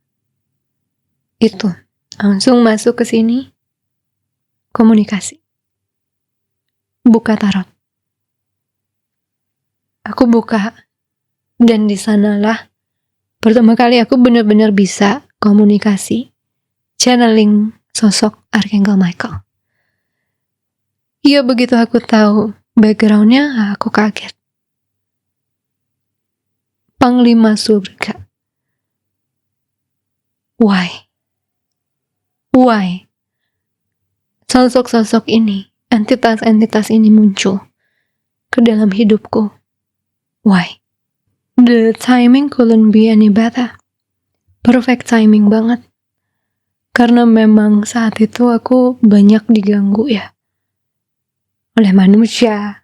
Itu langsung masuk ke sini, komunikasi, buka tarot. Aku buka, dan di sanalah pertama kali aku benar-benar bisa komunikasi, channeling sosok Archangel Michael. Iya, begitu aku tahu backgroundnya, aku kaget. Panglima surga. Why? Sosok-sosok ini, entitas-entitas ini muncul ke dalam hidupku. Why? The timing couldn't be any better. Perfect timing banget. Karena memang saat itu aku banyak diganggu ya. Oleh manusia,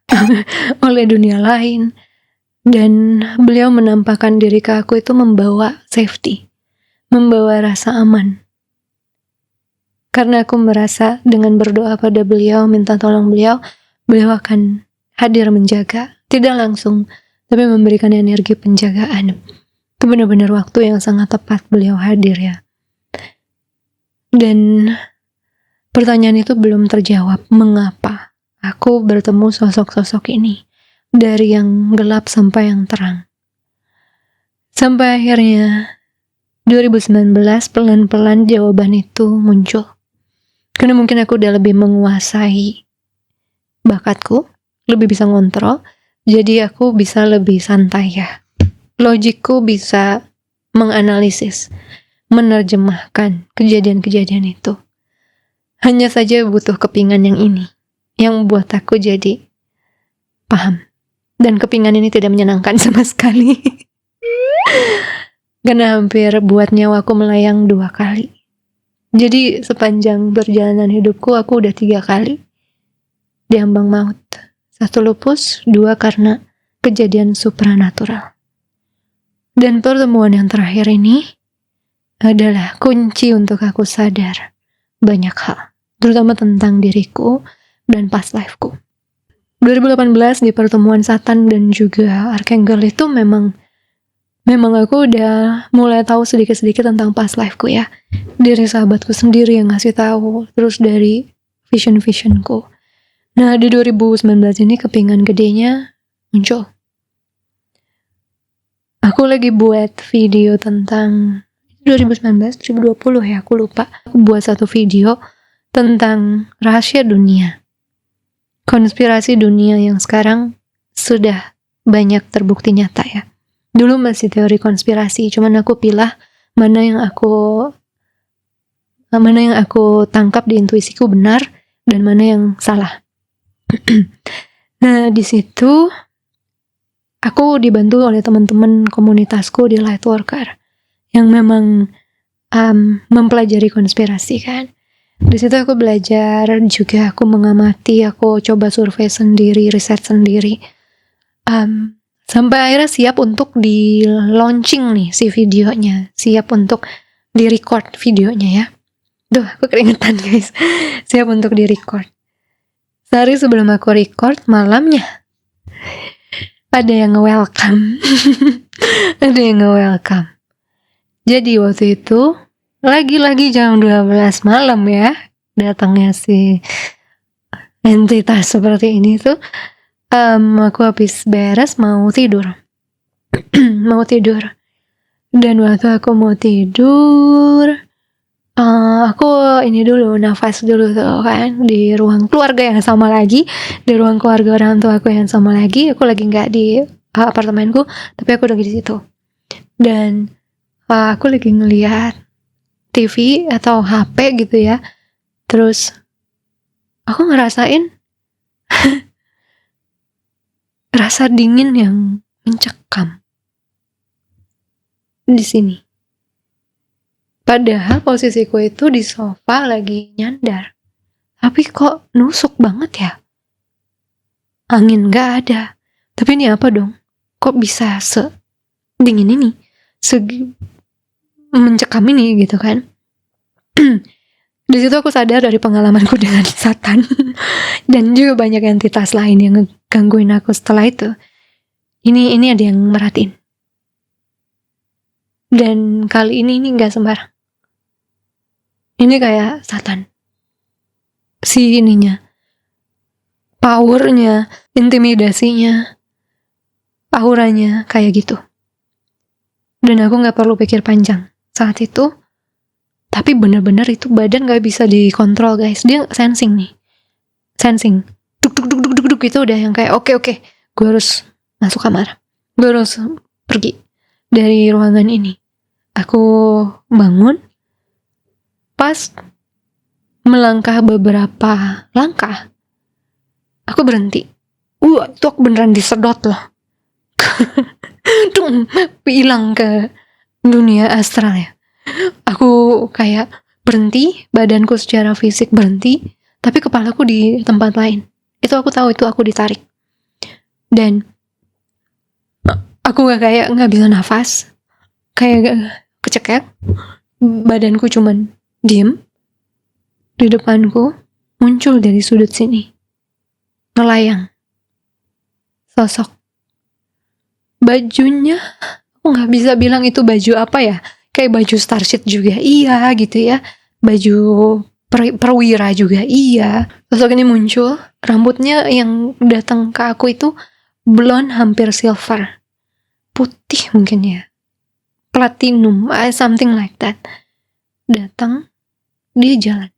oleh dunia lain. Dan beliau menampakkan diri ke aku itu membawa safety, membawa rasa aman. Karena aku merasa dengan berdoa pada beliau, minta tolong beliau akan hadir menjaga. Tidak langsung, tapi memberikan energi penjagaan. Itu benar-benar waktu yang sangat tepat beliau hadir ya. Dan pertanyaan itu belum terjawab, mengapa aku bertemu sosok-sosok ini, dari yang gelap sampai yang terang. Sampai akhirnya 2019 pelan-pelan jawaban itu muncul. Karena mungkin aku udah lebih menguasai bakatku, lebih bisa ngontrol, jadi aku bisa lebih santai ya. Logikku bisa menganalisis, menerjemahkan kejadian-kejadian itu. Hanya saja butuh kepingan yang ini, yang buat aku jadi paham. Dan kepingan ini tidak menyenangkan sama sekali. Karena hampir buat nyawaku melayang 2 kali. Jadi sepanjang perjalanan hidupku aku udah 3 kali diambang maut. 1 lupus, 2 karena kejadian supranatural. Dan pertemuan yang terakhir ini adalah kunci untuk aku sadar banyak hal, terutama tentang diriku dan past life-ku. 2018 di pertemuan Satan dan juga Archangel itu memang aku udah mulai tahu sedikit-sedikit tentang past life-ku ya. Dari sahabatku sendiri yang ngasih tahu, terus dari vision-visionku. Nah, di 2019 ini kepingan gedenya muncul. Aku lagi buat video tentang 2019, 2020 ya, aku lupa. Aku buat satu video tentang rahasia dunia. Konspirasi dunia yang sekarang sudah banyak terbukti nyata ya. Dulu masih teori konspirasi, cuman aku pilah mana yang aku tangkap di intuisiku benar dan mana yang salah. Nah, di situ aku dibantu oleh teman-teman komunitasku di Lightworker yang memang mempelajari konspirasi kan. Di situ aku belajar juga, aku mengamati, aku coba survei sendiri, riset sendiri. Sampai akhirnya siap untuk di launching nih si videonya, siap untuk di record videonya ya. Duh, aku keringetan guys. Siap untuk di record. Sehari sebelum aku record, malamnya ada yang nge-welcome. Ada yang nge-welcome. Jadi waktu itu lagi-lagi jam 12 malam ya, datangnya si entitas seperti ini tuh. Aku habis beres mau tidur. Mau tidur. Dan waktu aku mau tidur, aku ini dulu, nafas dulu tuh kan, di ruang keluarga yang sama lagi, di ruang keluarga orang tua aku yang sama lagi. Aku lagi nggak di apartemenku, tapi aku lagi di situ. Dan aku lagi ngelihat TV atau HP gitu ya. Terus aku ngerasain rasa dingin yang mencekam di sini. Padahal posisiku itu di sofa lagi nyandar. Tapi kok nusuk banget ya? Angin gak ada. Tapi ini apa dong? Kok bisa dingin ini? Mencekam ini gitu kan? Di situ aku sadar dari pengalamanku dengan Satan. Dan juga banyak entitas lain yang ngegangguin aku setelah itu. Ini ada yang merhatiin. Dan kali ini gak sembarang. Ini kayak Satan. Si ininya. Powernya, intimidasinya, auranya kayak gitu. Dan aku gak perlu pikir panjang saat itu. Tapi bener-bener itu badan gak bisa dikontrol guys. Dia sensing nih. Sensing. Duk itu udah yang kayak oke. Gue harus masuk kamar. Gue harus pergi dari ruangan ini. Aku bangun. Pas melangkah beberapa langkah, aku berhenti. Itu aku beneran disedot loh. Hilang ke dunia astral ya. Aku kayak berhenti, badanku secara fisik berhenti, tapi kepalaku di tempat lain. Itu aku tahu, itu aku ditarik. Dan aku gak bisa nafas, kayak kecekek. Badanku cuman diem. Di depanku muncul dari sudut sini ngelayang sosok. Bajunya aku gak bisa bilang itu baju apa ya, kayak baju Starship juga iya gitu ya, baju perwira juga iya. Sosok ini muncul, rambutnya yang datang ke aku itu blonde hampir silver, putih mungkin ya, platinum, something like that. Datang, dia jalan.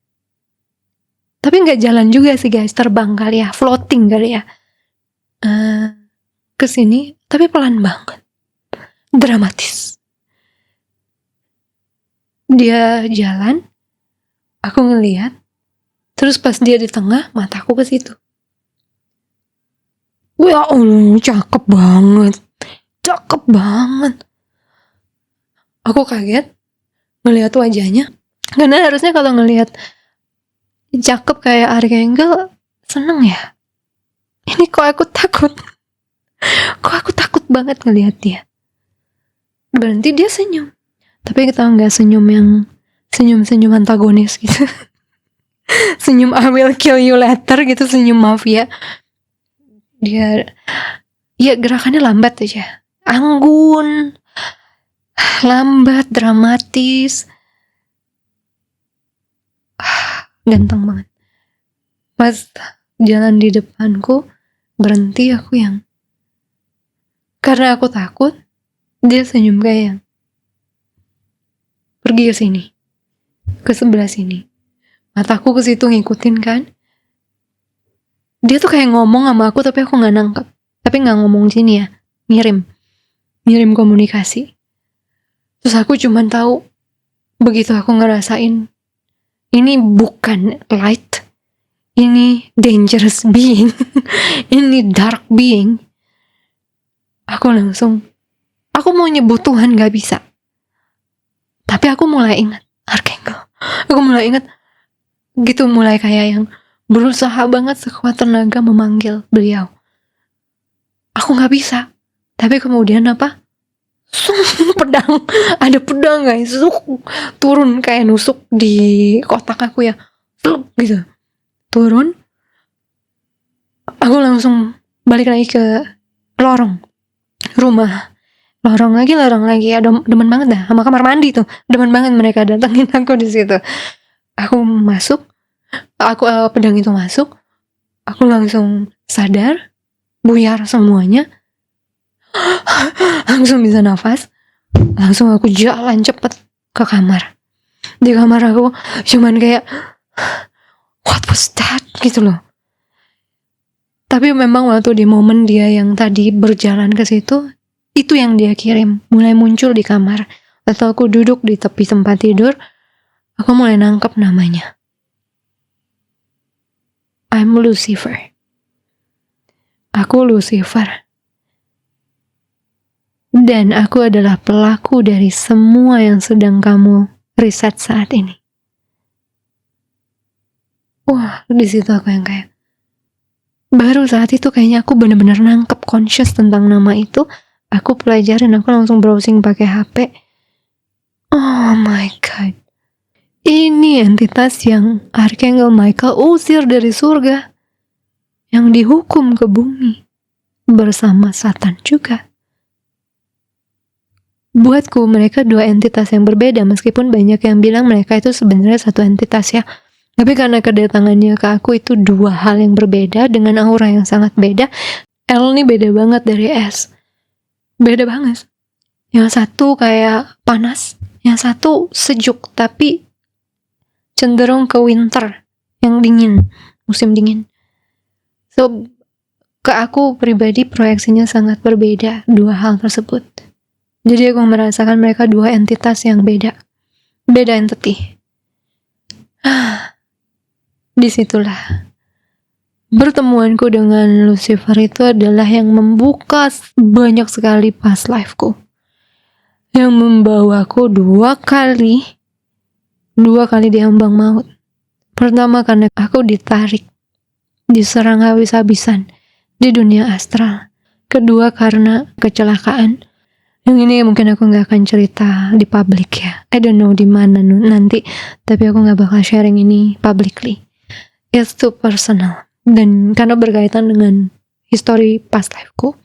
Tapi gak jalan juga sih guys, terbang kali ya, floating kali ya. Kesini, tapi pelan banget. Dramatis. Dia jalan, aku ngeliat, terus pas dia di tengah, mataku ke situ. Ya Allah, cakep banget. Aku kaget ngeliat wajahnya. Karena harusnya kalau ngelihat cakep kayak Archangel seneng ya. Ini kok aku takut. Kok aku takut banget ngelihat dia. Berhenti dia senyum. Tapi kita nggak senyum yang senyum antagonis gitu. Senyum I will kill you later gitu, senyum mafia. Dia ya gerakannya lambat aja. Anggun, lambat, dramatis. Ganteng banget. Pas jalan di depanku, berhenti aku yang, karena aku takut, dia senyum kayak yang, pergi ke sini, ke sebelah sini. Mataku ke situ ngikutin kan. Dia tuh kayak ngomong sama aku tapi aku nggak nangkep. Tapi nggak ngomong sini ya, ngirim komunikasi. Terus aku cuman tahu, begitu aku ngerasain ini bukan light, ini dangerous being, ini dark being. Aku mau nyebut Tuhan gak bisa. Tapi aku mulai ingat Archangel. Aku mulai ingat gitu, mulai kayak yang berusaha banget sekuat tenaga memanggil beliau. Aku gak bisa. Tapi kemudian apa? Pedang, ada pedang guys, turun kayak nusuk di kotak aku ya, gitu, turun. Aku langsung balik lagi ke lorong rumah, lorong lagi ya, demen banget dah sama kamar mandi tuh, demen banget mereka datangin aku di situ. Aku masuk, pedang itu masuk, aku langsung sadar, buyar semuanya. Langsung bisa nafas. Langsung aku jalan cepet ke kamar. Di kamar aku cuman kayak, what was that gitu loh. Tapi memang waktu di momen dia yang tadi berjalan ke situ, itu yang dia kirim mulai muncul di kamar. Atau aku duduk di tepi tempat tidur, aku mulai nangkep namanya. I'm Lucifer. Aku Lucifer. Dan aku adalah pelaku dari semua yang sedang kamu riset saat ini. Wah, di situ aku yang kayak, baru saat itu kayaknya aku benar-benar nangkep conscious tentang nama itu. Aku pelajarin, aku langsung browsing pakai HP. Oh my god. Ini entitas yang Archangel Michael usir dari surga, yang dihukum ke bumi bersama Satan juga. Buatku mereka dua entitas yang berbeda, meskipun banyak yang bilang mereka itu sebenarnya satu entitas ya. Tapi karena kedatangannya ke aku itu dua hal yang berbeda dengan aura yang sangat beda. L ini beda banget dari S. Beda banget. Yang satu kayak panas, yang satu sejuk tapi cenderung ke winter, yang dingin, musim dingin. So, ke aku pribadi proyeksinya sangat berbeda dua hal tersebut. Jadi aku merasakan mereka dua entitas yang beda entity. Disitulah pertemuanku dengan Lucifer itu adalah yang membuka banyak sekali past life-ku, yang membawaku dua kali diambang maut. Pertama karena aku ditarik, diserang habis-habisan di dunia astral. Kedua karena kecelakaan. Yang ini mungkin aku gak akan cerita di public ya. I don't know di mana nanti, tapi aku gak bakal sharing ini publicly. It's too personal. Dan karena berkaitan dengan history past life-ku,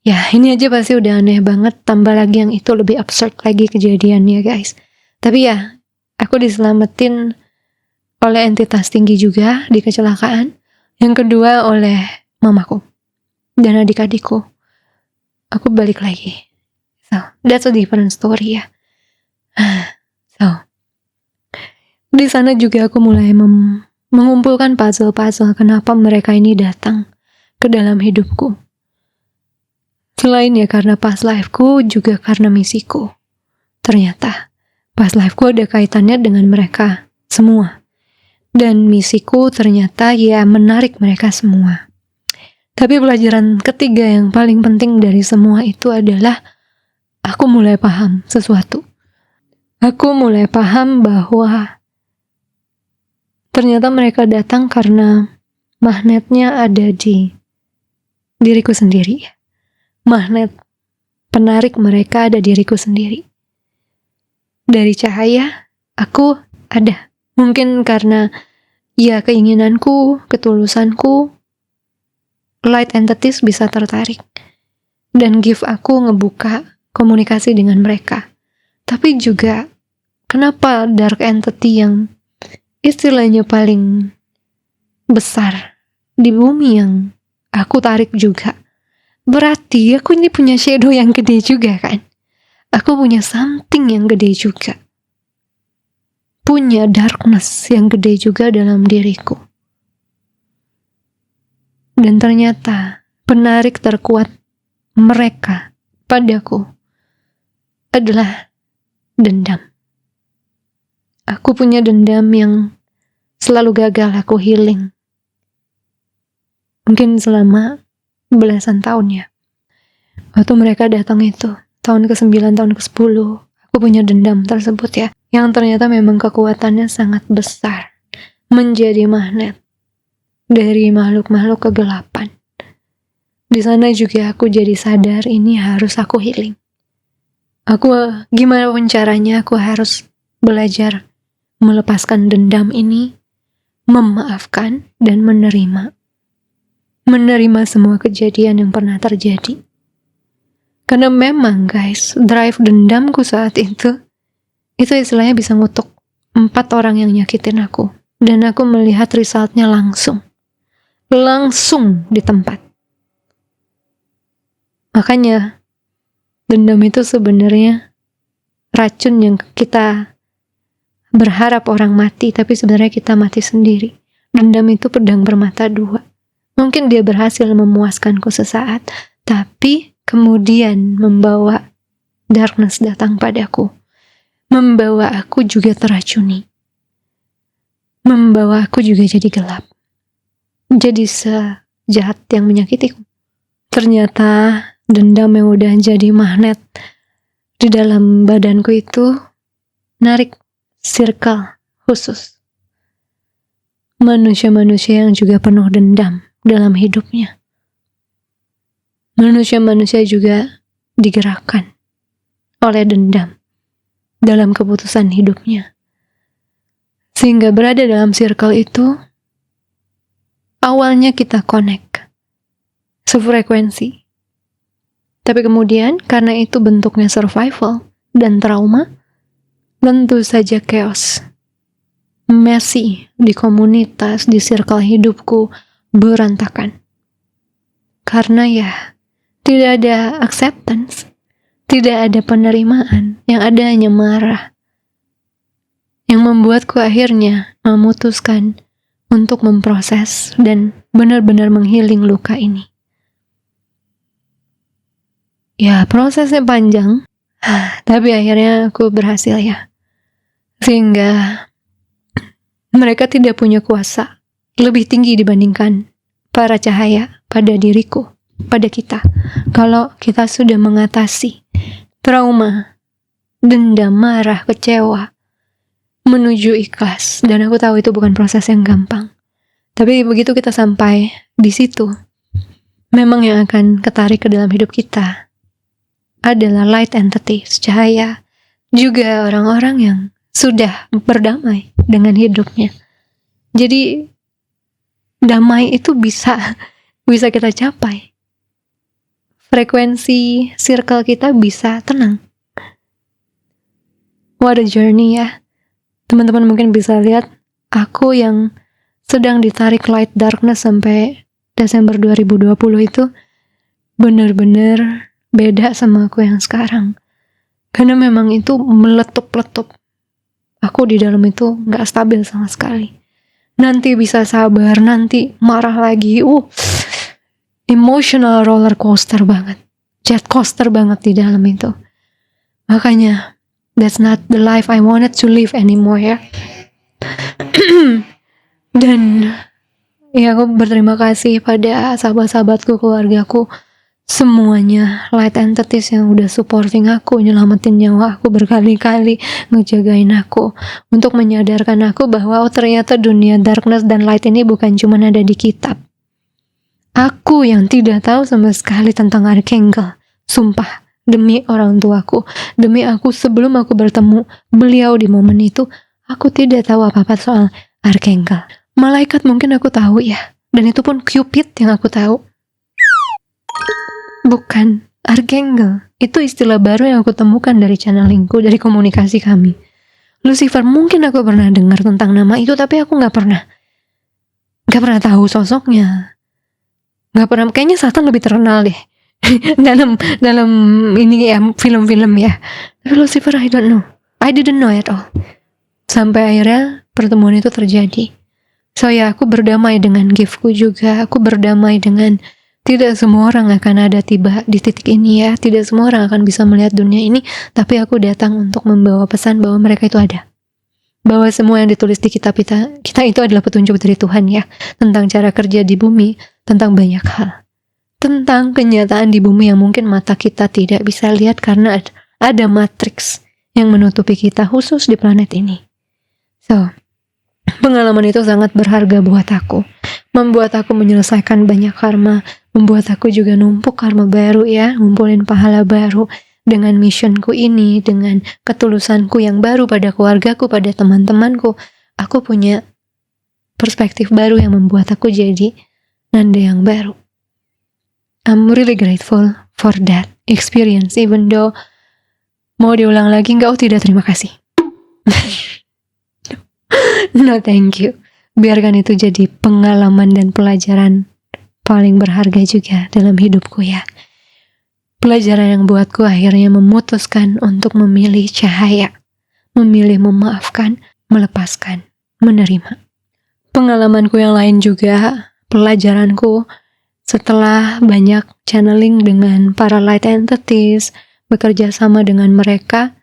ya ini aja pasti udah aneh banget. Tambah lagi yang itu lebih absurd lagi kejadiannya guys. Tapi ya, aku diselamatin oleh entitas tinggi juga di kecelakaan. Yang kedua oleh mamaku dan adik-adikku. Aku balik lagi. So, that's a different story ya. So, di sana juga aku mulai mengumpulkan puzzle-puzzle kenapa mereka ini datang ke dalam hidupku. Selain ya karena past life-ku, juga karena misiku. Ternyata past life-ku ada kaitannya dengan mereka semua. Dan misiku ternyata ya menarik mereka semua. Tapi pelajaran ketiga yang paling penting dari semua itu adalah aku mulai paham sesuatu. Aku mulai paham bahwa ternyata mereka datang karena magnetnya ada di diriku sendiri. Magnet penarik mereka ada diriku sendiri. Dari cahaya, aku ada. Mungkin karena ya keinginanku, ketulusanku, light entities bisa tertarik. Dan gift aku ngebuka komunikasi dengan mereka. Tapi juga, kenapa dark entity yang istilahnya paling besar di bumi yang aku tarik juga? Berarti aku ini punya shadow yang gede juga kan? Aku punya something yang gede juga. Punya darkness yang gede juga dalam diriku. Dan ternyata penarik terkuat mereka padaku adalah dendam. Aku punya dendam yang selalu gagal aku healing. Mungkin selama belasan tahun ya. Waktu mereka datang itu, tahun ke-9, tahun ke-10, aku punya dendam tersebut ya. Yang ternyata memang kekuatannya sangat besar. Menjadi magnet dari makhluk-makhluk kegelapan. Di sana juga aku jadi sadar ini harus aku healing. Aku gimana pun caranya aku harus belajar melepaskan dendam ini, memaafkan dan menerima. Menerima semua kejadian yang pernah terjadi. Karena memang guys, drive dendamku saat itu istilahnya bisa ngutuk 4 orang yang nyakitin aku. Dan aku melihat resultnya langsung di tempat. Makanya dendam itu sebenarnya racun yang kita berharap orang mati, tapi sebenarnya kita mati sendiri. Dendam itu pedang bermata dua. Mungkin dia berhasil memuaskanku sesaat, tapi kemudian membawa darkness datang padaku. Membawa aku juga teracuni. Membawa aku juga jadi gelap. Jadi sejahat yang menyakitiku. Ternyata dendam yang udah jadi magnet di dalam badanku itu narik circle khusus. Manusia-manusia yang juga penuh dendam dalam hidupnya. Manusia-manusia juga digerakkan oleh dendam dalam keputusan hidupnya. Sehingga berada dalam circle itu, awalnya kita connect, sefrekuensi. Tapi kemudian, karena itu bentuknya survival dan trauma, tentu saja chaos. Messy di komunitas, di circle hidupku, berantakan. Karena ya, tidak ada acceptance, tidak ada penerimaan, yang ada hanya marah. Yang membuatku akhirnya memutuskan untuk memproses dan benar-benar menghealing luka ini. Ya, prosesnya panjang, tapi akhirnya aku berhasil ya. Sehingga mereka tidak punya kuasa lebih tinggi dibandingkan para cahaya pada diriku, pada kita. Kalau kita sudah mengatasi trauma, dendam, marah, kecewa, menuju ikhlas. Dan aku tahu itu bukan proses yang gampang. Tapi begitu kita sampai di situ, memang yang akan ketarik ke dalam hidup kita adalah light entities, cahaya, juga orang-orang yang sudah berdamai dengan hidupnya. Jadi damai itu bisa kita capai. Frekuensi circle kita bisa tenang. What a journey ya. Teman-teman mungkin bisa lihat aku yang sedang ditarik light darkness sampai Desember 2020 itu benar-benar beda sama aku yang sekarang. Karena memang itu meletup-letup. Aku di dalam itu gak stabil sama sekali. Nanti bisa sabar, nanti marah lagi. Emotional roller coaster banget. Jet coaster banget di dalam itu. Makanya, that's not the life I wanted to live anymore ya. Dan ya aku berterima kasih pada sahabat-sahabatku, keluargaku, semuanya light entities yang udah supporting aku, nyelamatin nyawa aku berkali-kali, ngejagain aku, untuk menyadarkan aku bahwa ternyata dunia darkness dan light ini bukan cuma ada di kitab. Aku yang tidak tahu sama sekali tentang Archangel, sumpah, demi orang tuaku, demi aku sebelum aku bertemu beliau di momen itu, aku tidak tahu apa-apa soal Archangel. Malaikat mungkin aku tahu ya, dan itu pun Cupid yang aku tahu. Bukan Archangel, itu istilah baru yang aku temukan dari channelingku, dari komunikasi kami. Lucifer mungkin aku pernah dengar tentang nama itu, tapi aku gak pernah tahu sosoknya. Gak pernah, kayaknya Satan lebih terkenal deh dalam ini ya, film-film ya. Tapi Lucifer I didn't know at all. Sampai akhirnya pertemuan itu terjadi. So ya, aku berdamai dengan giftku juga. Aku berdamai dengan tidak semua orang akan ada tiba di titik ini ya. Tidak semua orang akan bisa melihat dunia ini. Tapi aku datang untuk membawa pesan bahwa mereka itu ada. Bahwa semua yang ditulis di kitab kita itu adalah petunjuk dari Tuhan ya. Tentang cara kerja di bumi. Tentang banyak hal. Tentang kenyataan di bumi yang mungkin mata kita tidak bisa lihat. Karena ada matriks yang menutupi kita khusus di planet ini. So, pengalaman itu sangat berharga buat aku. Membuat aku menyelesaikan banyak karma. Membuat aku juga numpuk karma baru ya, ngumpulin pahala baru dengan missionku ini, dengan ketulusanku yang baru pada keluargaku, pada teman-temanku. Aku punya perspektif baru yang membuat aku jadi nanda yang baru. I'm really grateful for that experience, even though mau diulang lagi enggak, tidak, terima kasih. No thank you. Biarkan itu jadi pengalaman dan pelajaran paling berharga juga dalam hidupku ya. Pelajaran yang buatku akhirnya memutuskan untuk memilih cahaya, memilih memaafkan, melepaskan, menerima. Pengalamanku yang lain juga, pelajaranku setelah banyak channeling dengan para light entities, bekerja sama dengan mereka,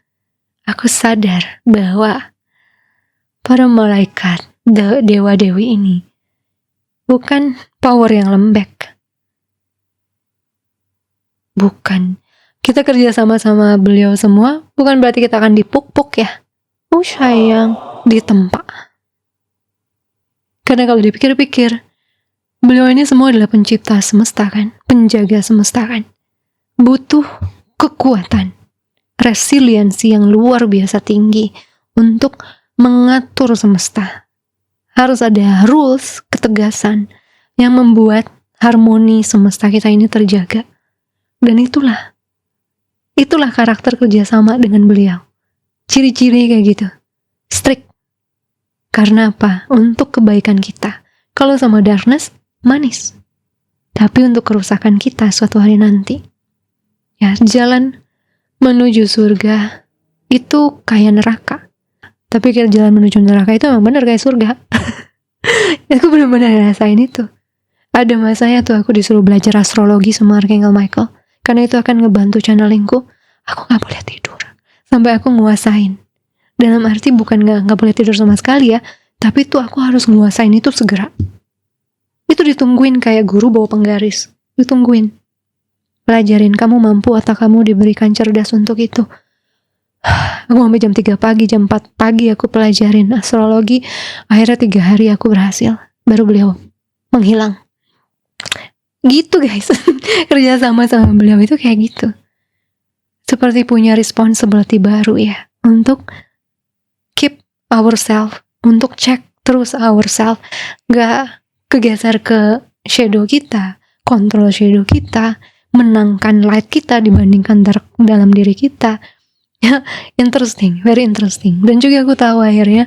aku sadar bahwa para malaikat, dewa-dewi ini bukan power yang lembek. Bukan. Kita kerja sama-sama beliau semua, bukan berarti kita akan dipuk-puk ya. Oh sayang, ditempa. Karena kalau dipikir-pikir, beliau ini semua adalah pencipta semesta kan, penjaga semesta kan. Butuh kekuatan, resiliensi yang luar biasa tinggi untuk mengatur semesta. Harus ada rules, ketegasan yang membuat harmoni semesta kita ini terjaga. Dan itulah karakter kerjasama dengan beliau. Ciri-ciri kayak gitu, strict. Karena apa? Untuk kebaikan kita. Kalau sama darkness, manis. Tapi untuk kerusakan kita suatu hari nanti. Ya, jalan menuju surga itu kayak neraka. Tapi kalau jalan menuju neraka itu emang bener kayak surga. Aku benar-benar rasain itu. Ada masanya tuh aku disuruh belajar astrologi sama Archangel Michael. Karena itu akan ngebantu channelingku. Aku gak boleh tidur. Sampai aku nguasain. Dalam arti bukan gak boleh tidur sama sekali ya. Tapi tuh aku harus nguasain itu segera. Itu ditungguin kayak guru bawa penggaris. Ditungguin. Pelajarin, kamu mampu atau kamu diberikan cerdas untuk itu. Aku sampai jam 3 pagi, jam 4 pagi aku pelajarin astrologi. Akhirnya 3 hari aku berhasil. Baru beliau menghilang. Gitu guys. Kerja sama beliau itu kayak gitu. Seperti punya responsibility baru ya. Untuk keep ourselves. Untuk cek terus ourselves. Gak kegeser ke shadow kita. Kontrol shadow kita. Menangkan light kita dibandingkan dark dalam diri kita. Interesting, very interesting. Dan juga aku tahu akhirnya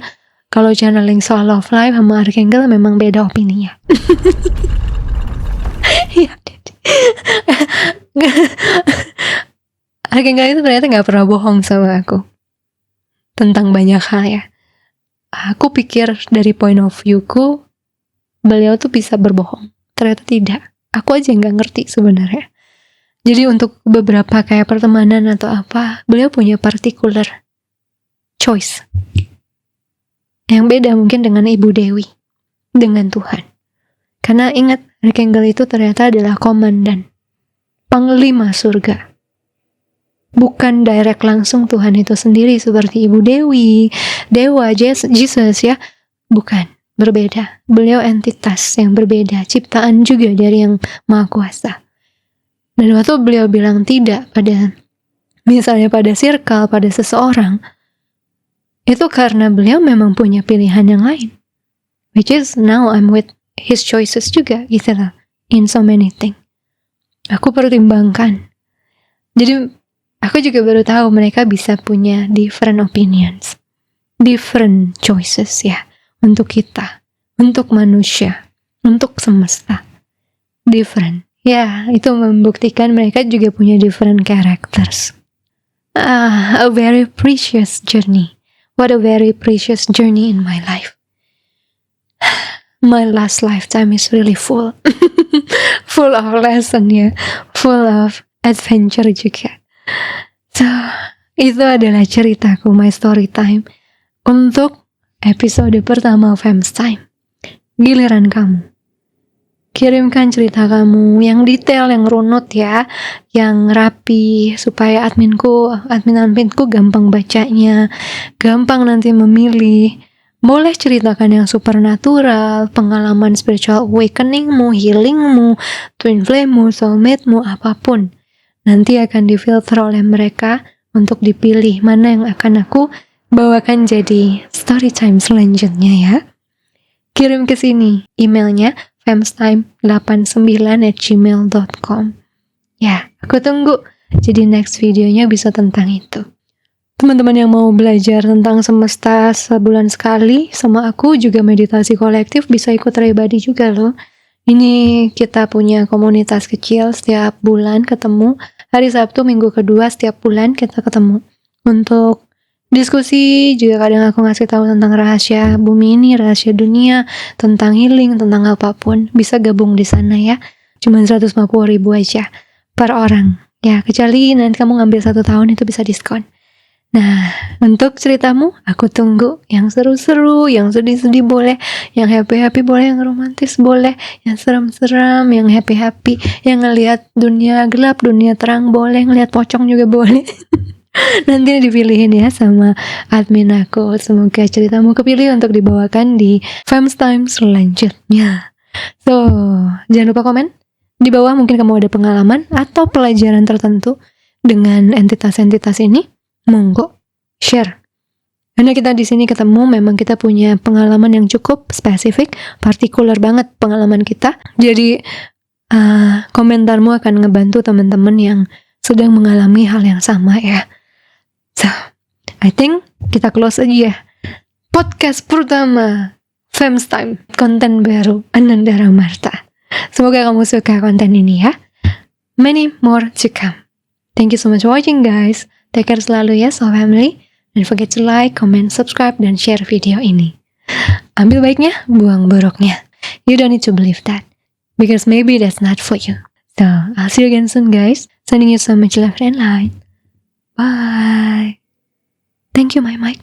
kalau channeling soal love life sama Archangel memang beda opininya. Iya. Archangel itu ternyata gak pernah bohong sama aku tentang banyak hal ya. Aku pikir dari point of view-ku beliau tuh bisa berbohong. Ternyata tidak. Aku aja gak ngerti sebenarnya. Jadi untuk beberapa kayak pertemanan atau apa, beliau punya particular choice. Yang beda mungkin dengan Ibu Dewi, dengan Tuhan. Karena ingat, Archangel itu ternyata adalah komandan. panglima surga. Bukan direct langsung Tuhan itu sendiri seperti Ibu Dewi, Dewa, Jesus ya. Bukan, berbeda. Beliau entitas yang berbeda, ciptaan juga dari yang Maha Kuasa. Dan waktu beliau bilang tidak pada, misalnya pada circle, pada seseorang, itu karena beliau memang punya pilihan yang lain. Which is now I'm with his choices juga gitu lah. In so many things. Aku pertimbangkan. Jadi aku juga baru tahu mereka bisa punya different opinions, different choices ya, untuk kita, untuk manusia, untuk semesta. Different. Ya, itu membuktikan mereka juga punya different characters. A very precious journey. What a very precious journey in my life. My last lifetime is really full. Full of lesson ya. Full of adventure juga. So, itu adalah ceritaku, my story time untuk episode pertama Fem's Time. Giliran kamu. Kirimkan cerita kamu yang detail, yang runut ya, yang rapi supaya admin-adminku gampang bacanya, gampang nanti memilih. Boleh ceritakan yang supernatural, pengalaman spiritual awakeningmu, healingmu, twin flame-mu, soulmate-mu, apapun. Nanti akan difilter oleh mereka untuk dipilih mana yang akan aku bawakan jadi story time selanjutnya ya. Kirim ke sini emailnya femstime89@gmail.com. Ya, aku tunggu. Jadi next videonya bisa tentang itu. Teman-teman yang mau belajar tentang semesta sebulan sekali sama aku juga meditasi kolektif bisa ikut Rebadi juga loh. Ini kita punya komunitas kecil setiap bulan ketemu. Hari Sabtu minggu kedua setiap bulan kita ketemu untuk diskusi. Juga kadang aku ngasih tahu tentang rahasia bumi ini, rahasia dunia, tentang healing, tentang apapun. Bisa gabung di sana ya. Cuma 150.000 aja per orang. Ya, kecuali nanti kamu ngambil 1 tahun itu bisa diskon. Nah, untuk ceritamu aku tunggu. Yang seru-seru, yang sedih-sedih boleh, yang happy-happy boleh, yang romantis boleh, yang serem-serem, yang happy-happy, yang ngelihat dunia gelap, dunia terang boleh, ngelihat pocong juga boleh. Nanti dipilihin ya sama admin aku. Semoga ceritamu kepilih untuk dibawakan di Fem's Time selanjutnya. So, jangan lupa komen di bawah, mungkin kamu ada pengalaman atau pelajaran tertentu dengan entitas-entitas ini. Monggo share. Karena kita di sini ketemu, memang kita punya pengalaman yang cukup spesifik, partikular banget pengalaman kita. Jadi komentarmu akan ngebantu teman-teman yang sedang mengalami hal yang sama ya. So, I think kita close aja ya. Podcast pertama Fem's Time, konten baru Anandara Marta. Semoga kamu suka konten ini ya. Many more to come. Thank you so much for watching guys. Take care selalu ya, so family. Don't forget to like, comment, subscribe, dan share video ini. Ambil baiknya, buang buruknya. You don't need to believe that. Because maybe that's not for you. So, I'll see you again soon guys. Sending you so much love and light. Bye. Thank you, my mic.